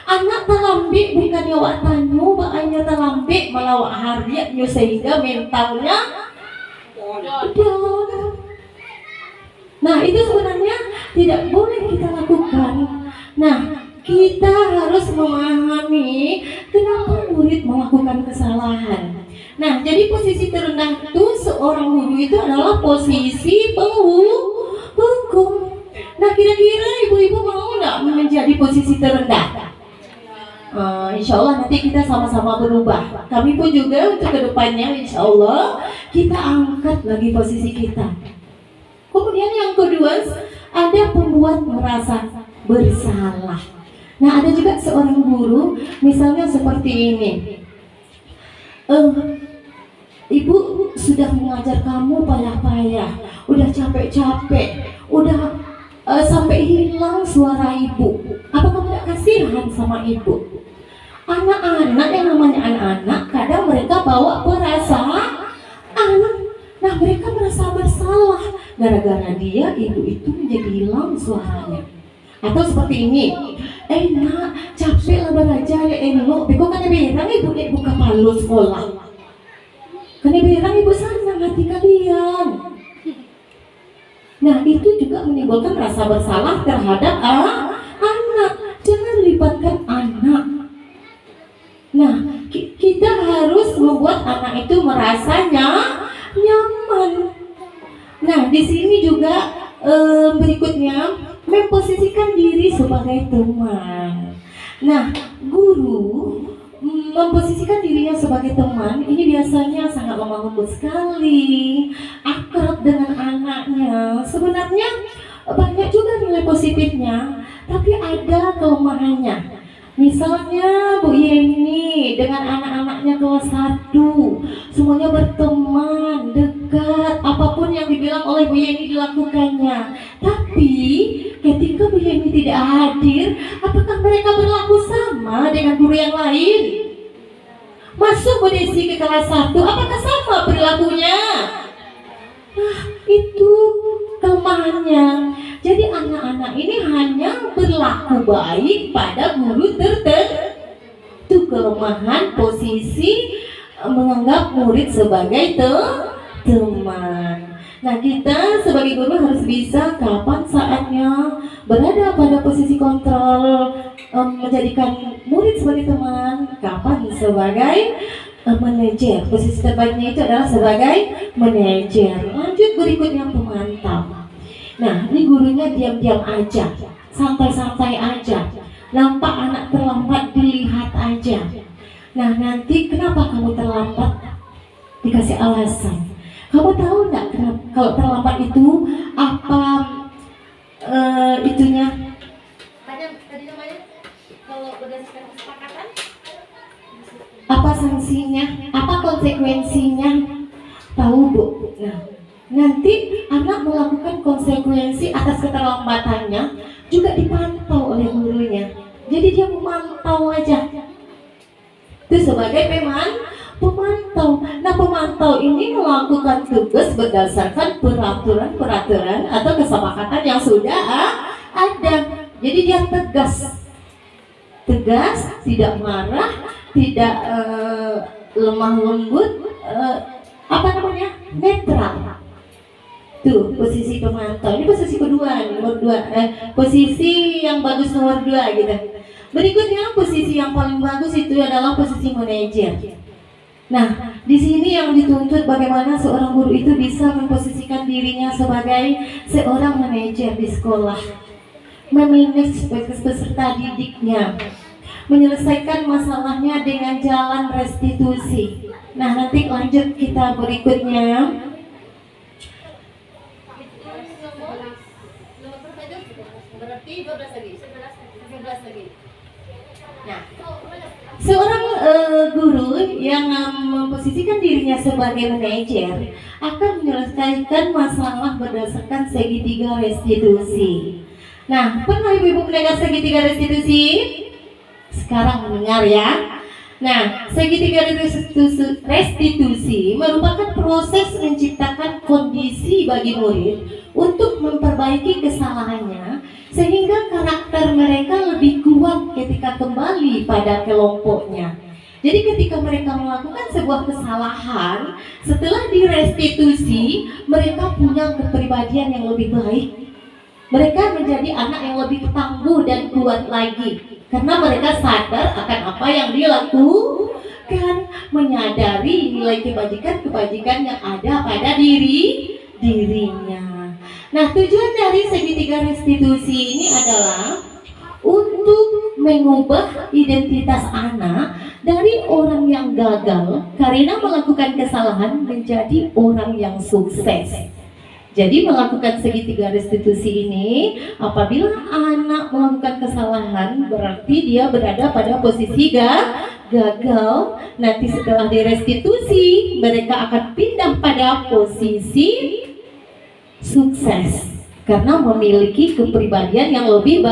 Anak talambe bukannya wak tanyo, baanya talambe malah wak hariat nyo, sehingga mentalnya down. Nah, itu sebenarnya tidak boleh kita lakukan. Nah, kita harus memahami kenapa murid melakukan kesalahan. Nah, jadi posisi terendah itu seorang guru itu adalah posisi penghukum. Nah, kira-kira ibu-ibu mau nggak menjadi posisi terendah? Insya Allah nanti kita sama-sama berubah. Kami pun juga untuk kedepannya insya Allah kita angkat lagi posisi kita. Kemudian yang kedua, ada pembuat merasa bersalah. Nah, ada juga seorang guru misalnya seperti ini. Ibu sudah mengajar kamu payah-payah, udah capek-capek, udah sampai hilang suara ibu. Apa kamu tidak kasihan sama ibu? Anak-anak, yang namanya anak-anak, kadang mereka bawa perasaan. Nah, mereka merasa bersalah gara-gara dia, ibu itu menjadi hilang suaranya. Atau seperti ini, nak, capek lah belajar ya elok, beko kan berang ibu buka palu sekolah. Kan berang ibu senang hati kalian. Nah, itu juga menimbulkan rasa bersalah terhadap anak. Jangan libatkan anak. Nah, kita harus membuat anak itu merasa nyaman. Nah, di sini juga berikutnya memposisikan diri sebagai teman. Nah, guru memposisikan dirinya sebagai teman ini biasanya sangat lemah lembut sekali, akrab dengan anaknya. Sebenarnya banyak juga nilai positifnya, tapi ada kelemahannya. Misalnya Bu Yeni dengan anak-anaknya kelas 1 semuanya berteman, dekat, apapun yang dibilang oleh Bu Yeni dilakukannya. Tapi ketika Bu Yeni tidak hadir, apakah mereka berlaku sama dengan guru yang lain? Masuk Bu Desi ke kelas 1, apakah sama perilakunya? Nah, itu kelemahannya. Jadi anak-anak ini hanya berlaku baik pada guru tertentu. Kelemahan posisi menganggap murid sebagai teman. Nah, kita sebagai guru harus bisa kapan saatnya berada pada posisi kontrol, menjadikan murid sebagai teman, kapan sebagai manajer. Posisi terbaiknya itu adalah sebagai manajer. Lanjut berikutnya pemantau. Nah, ini gurunya diam-diam aja, santai-santai aja, nampak anak terlambat dilihat aja. Nah, nanti kenapa kamu terlambat? Dikasih alasan. Kamu tahu nggak kenapa kalau terlambat itu apa itunya? Tadi namanya kalau berdasarkan kesepakatan? Apa sanksinya? Apa konsekuensinya? Tahu Bu? Nah, nanti anak melakukan konsekuensi atas keterlambatannya juga dipantau oleh gurunya. Jadi dia memantau aja. Itu sebagai pemantau. Nah, pemantau ini melakukan tugas berdasarkan peraturan atau kesepakatan yang sudah ada. Jadi dia tegas, tidak marah, tidak lemah lembut, netral. Tuh, posisi pemantau. Ini posisi kedua, nomor 2. Posisi yang bagus nomor 2 gitu. Berikutnya posisi yang paling bagus itu adalah posisi manajer. Nah, di sini yang dituntut bagaimana seorang guru itu bisa memposisikan dirinya sebagai seorang manajer di sekolah, memanage peserta didiknya, menyelesaikan masalahnya dengan jalan restitusi. Nah, nanti lanjut kita berikutnya. Nah, seorang guru yang memposisikan dirinya sebagai manajer akan menyelesaikan masalah berdasarkan segitiga restitusi. Nah, pernah ibu-ibu mendengar segitiga restitusi? Sekarang mendengar ya. Nah, segitiga restitusi merupakan proses menciptakan kondisi bagi murid untuk memperbaiki kesalahannya sehingga karakter mereka lebih kuat ketika kembali pada kelompoknya. Jadi ketika mereka melakukan sebuah kesalahan, setelah direstitusi, mereka punya kepribadian yang lebih baik. Mereka menjadi anak yang lebih tangguh dan kuat lagi karena mereka sadar akan apa yang dilakukan, menyadari nilai kebajikan yang ada pada dirinya. Nah, tujuan dari segitiga restitusi ini adalah untuk mengubah identitas anak dari orang yang gagal karena melakukan kesalahan menjadi orang yang sukses. Jadi melakukan segitiga restitusi ini, apabila anak melakukan kesalahan berarti dia berada pada posisi gagal. Nanti setelah direstitusi, mereka akan pindah pada posisi sukses karena memiliki kepribadian yang lebih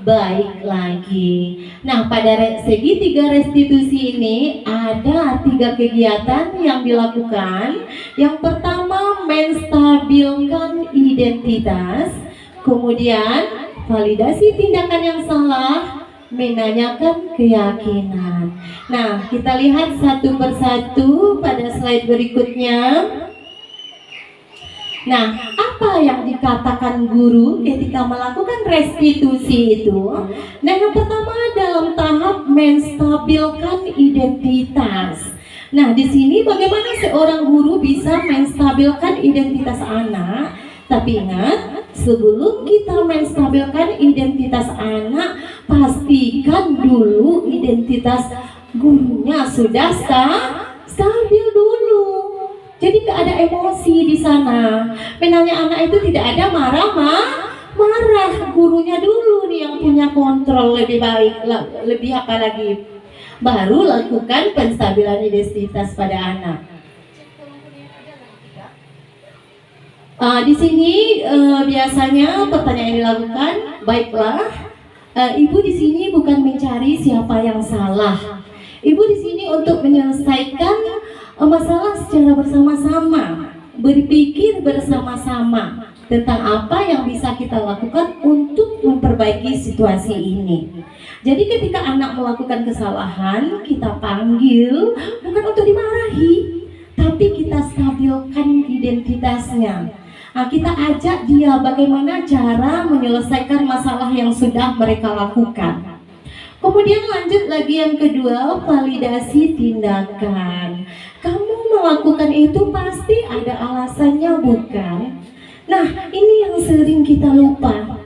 baik lagi. Nah, pada segi 3 restitusi ini ada 3 kegiatan yang dilakukan. Yang pertama, menstabilkan identitas, kemudian validasi tindakan yang salah, menanyakan keyakinan. Nah, kita lihat satu persatu pada slide berikutnya. Nah, apa yang dikatakan guru ketika melakukan restitusi itu? Nah, yang pertama dalam tahap menstabilkan identitas. Nah, di sini bagaimana seorang guru bisa menstabilkan identitas anak? Tapi ingat, sebelum kita menstabilkan identitas anak, pastikan dulu identitas gurunya sudah stabil dulu. Jadi tidak ada emosi di sana. Menanya anak itu tidak ada marah. Gurunya dulu nih yang punya kontrol lebih baik, lebih apa lagi. Baru lakukan penstabilan identitas pada anak. Di sini biasanya pertanyaan yang dilakukan, baiklah, ibu di sini bukan mencari siapa yang salah. Ibu di sini untuk menyelesaikan masalah secara bersama-sama, berpikir bersama-sama tentang apa yang bisa kita lakukan untuk memperbaiki situasi ini. Jadi ketika anak melakukan kesalahan, kita panggil bukan untuk dimarahi, tapi kita stabilkan identitasnya. Kita ajak dia bagaimana cara menyelesaikan masalah yang sudah mereka lakukan. Kemudian lanjut lagi yang kedua, validasi tindakan. Kamu melakukan itu pasti ada alasannya, bukan? Nah, ini yang sering kita lupa.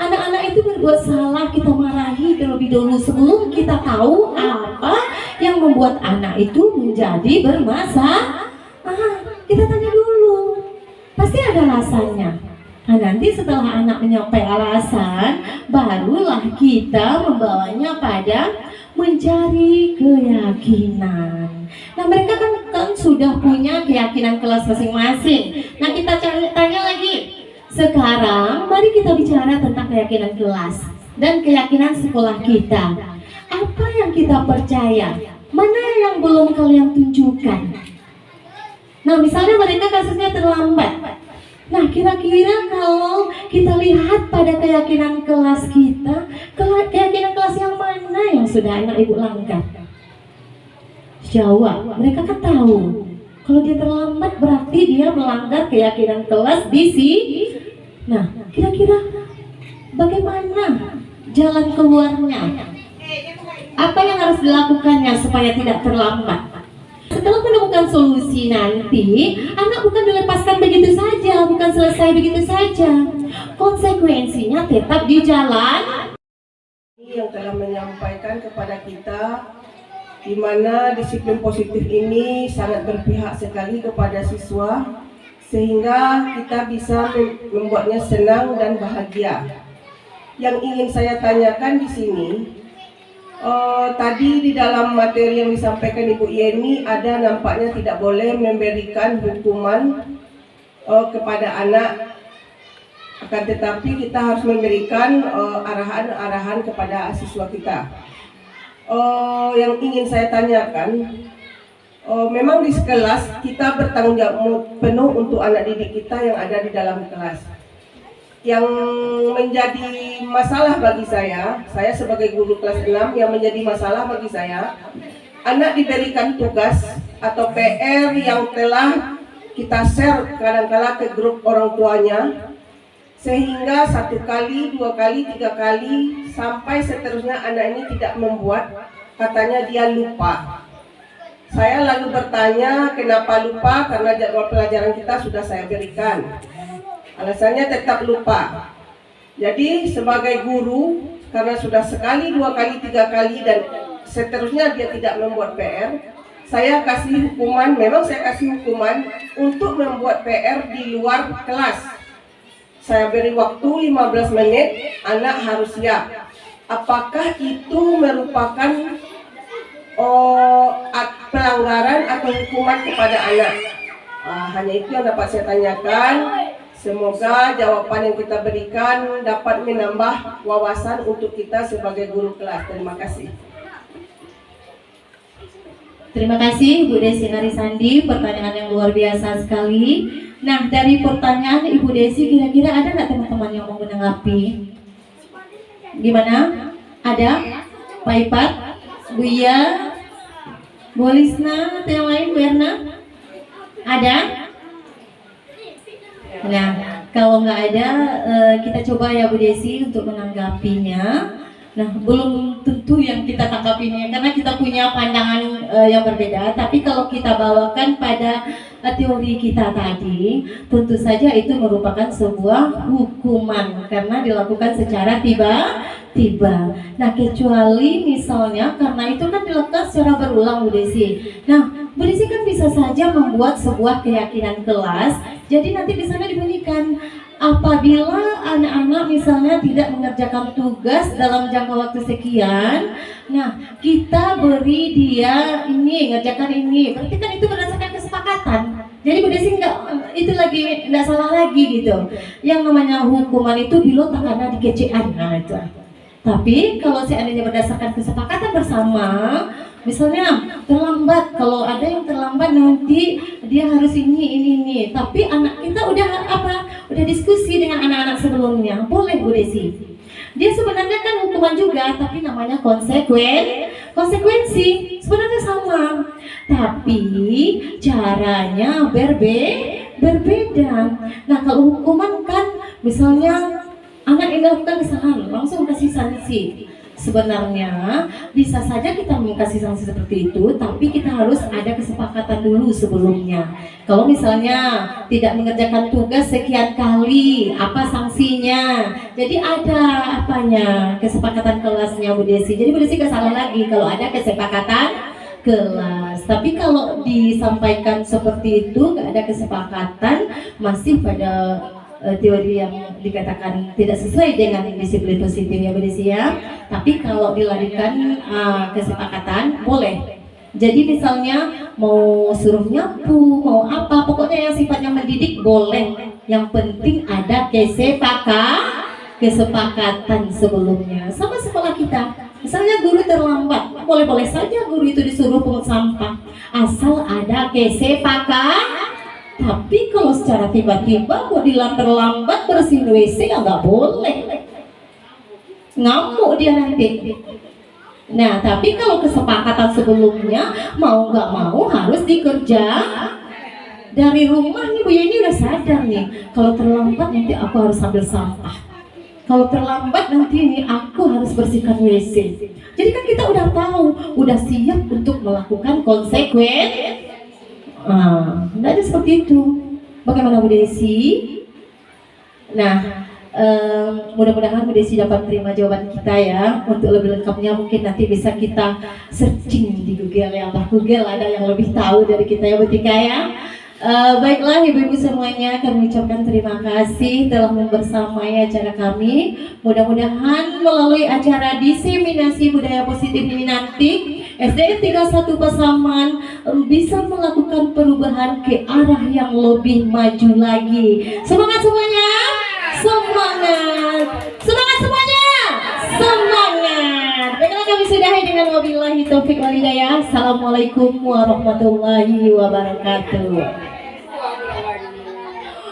Anak-anak itu berbuat salah, kita marahi terlebih dahulu sebelum kita tahu apa yang membuat anak itu menjadi bermasalah. Kita tanya dulu, pasti ada alasannya. Nah, nanti setelah anak menyampaikan alasan, barulah kita membawanya pada mencari keyakinan. Nah, mereka kan sudah punya keyakinan kelas masing-masing. Nah, kita tanya lagi. Sekarang mari kita bicara tentang keyakinan kelas dan keyakinan sekolah kita. Apa yang kita percaya? Mana yang belum kalian tunjukkan? Nah, misalnya mereka kasusnya terlambat. Nah, kira-kira kalau kita lihat pada keyakinan kelas kita, keyakinan kelas yang mana yang sudah anak ibu langgar? Jawab, mereka kan tahu. Kalau dia terlambat berarti dia melanggar keyakinan kelas di sini. Nah, kira-kira bagaimana jalan keluarnya? Apa yang harus dilakukannya supaya tidak terlambat? Setelah menemukan solusi nanti, anak bukan dilepaskan begitu saja, bukan selesai begitu saja. Konsekuensinya tetap di jalan. Yang telah menyampaikan kepada kita di mana disiplin positif ini sangat berpihak sekali kepada siswa sehingga kita bisa membuatnya senang dan bahagia. Yang ingin saya tanyakan di sini, tadi di dalam materi yang disampaikan Ibu Yeni ada nampaknya tidak boleh memberikan hukuman kepada anak, akan tetapi kita harus memberikan arahan-arahan kepada siswa kita. Yang ingin saya tanyakan, memang di kelas kita bertanggung jawab penuh untuk anak didik kita yang ada di dalam kelas. Yang menjadi masalah bagi saya sebagai guru kelas 6, yang menjadi masalah bagi saya, anak diberikan tugas atau PR yang telah kita share kadang-kala ke grup orang tuanya, sehingga 1 kali, 2 kali, 3 kali, sampai seterusnya anak ini tidak membuat, katanya dia lupa. Saya lalu bertanya, kenapa lupa? Karena jadwal pelajaran kita sudah saya berikan. Alasannya tetap lupa. Jadi sebagai guru, karena sudah 1 kali, 2 kali, 3 kali, dan seterusnya dia tidak membuat PR, saya kasih hukuman, memang saya kasih hukuman untuk membuat PR di luar kelas. Saya beri waktu 15 menit, anak harus siap. Apakah itu merupakan pelanggaran atau hukuman kepada anak? Hanya itu yang dapat saya tanyakan. Semoga jawaban yang kita berikan dapat menambah wawasan untuk kita sebagai guru kelas. Terima kasih. Terima kasih Bu Desi Narisandi, pertanyaan yang luar biasa sekali. Nah, dari pertanyaan Ibu Desi, kira-kira ada nggak teman-teman yang mau menanggapi? Gimana? Ada? Pak Ipat? Bu Iya? Bu Lisna? Atau yang lain? Bu Erna? Ada? Nah, kalau nggak ada, kita coba ya Bu Desi untuk menanggapinya. Nah, belum tentu yang kita tanggapinya karena kita punya pandangan yang berbeda. Tapi kalau kita bawakan pada teori kita tadi, tentu saja itu merupakan sebuah hukuman karena dilakukan secara tiba-tiba. Nah, kecuali misalnya karena itu kan dilakukan secara berulang Bu Desi. Nah, Bu Desi kan bisa saja membuat sebuah keyakinan kelas. Jadi nanti di sana dibunyikan apabila anak-anak misalnya tidak mengerjakan tugas dalam jangka waktu sekian, nah kita beri dia ini, ngerjakan ini. Berarti kan itu berdasarkan kesepakatan. Jadi Bu Desi itu lagi nggak salah lagi gitu. Yang namanya hukuman itu diletak karena dikecean, nah itu. Tapi kalau seandainya berdasarkan kesepakatan bersama, misalnya terlambat, kalau ada yang terlambat nanti dia harus ini. Tapi anak kita udah udah diskusi dengan anak-anak sebelumnya, boleh Bu Desi. Dia sebenarnya kan hukuman juga, tapi namanya konsekuensi sebenarnya sama, tapi caranya berbeda. Nah, kalau hukuman kan misalnya anak ini melakukan kesalahan langsung kasih sanksi. Sebenarnya bisa saja kita kasih sanksi seperti itu, tapi kita harus ada kesepakatan dulu sebelumnya. Kalau misalnya tidak mengerjakan tugas sekian kali, apa sanksinya? Jadi ada kesepakatan kelasnya Bu Desi. Jadi Bu Desi gak salah lagi kalau ada kesepakatan kelas. Tapi kalau disampaikan seperti itu gak ada kesepakatan, masih pada teori yang dikatakan tidak sesuai dengan disiplin positif ya Bu Desi ya. Tapi kalau dilarikan kesepakatan boleh. Jadi misalnya mau suruh nyapu, mau apa, pokoknya yang sifatnya mendidik boleh. Yang penting ada kesepakatan sebelumnya. Sama sekolah kita. Misalnya guru terlambat, boleh-boleh saja guru itu disuruh pungut sampah. Asal ada kesepakatan. Tapi kalau secara tiba-tiba kok terlambat bersihin WC ya nggak boleh, ngamuk dia nanti. Nah, tapi kalau kesepakatan sebelumnya mau nggak mau harus dikerja dari rumah nih Bu Yeni udah sadar nih, kalau terlambat nanti aku harus ambil sampah, kalau terlambat nanti ini aku harus bersihkan WC. Jadi kan kita udah tahu, udah siap untuk melakukan konsekuensi. Tidak ada seperti itu. Bagaimana Bu Desi? Nah, mudah-mudahan Bu Desi dapat terima jawaban kita ya. Untuk lebih lengkapnya mungkin nanti bisa kita searching di Google ya. Google ada yang lebih tahu dari kita ya Bu Tika ya. Baiklah ibu-ibu semuanya, kami ucapkan terima kasih telah membersamai acara kami. Mudah-mudahan melalui acara diseminasi budaya positif ini nanti SDN 31 Pasaman bisa melakukan perubahan ke arah yang lebih maju lagi. Semangat semuanya! Semangat! Semangat semuanya! Semangat! Baiklah kami sudahi dengan wabillahi taufiq wal hidayah. Assalamualaikum warahmatullahi wabarakatuh.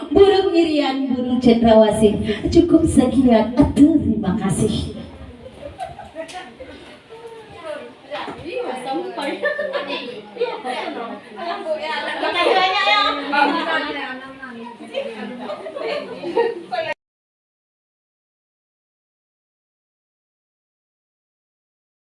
Burung irian, burung cendrawasih. Cukup sekian. Terima kasih. Sampai. Terima kasih banyak ya.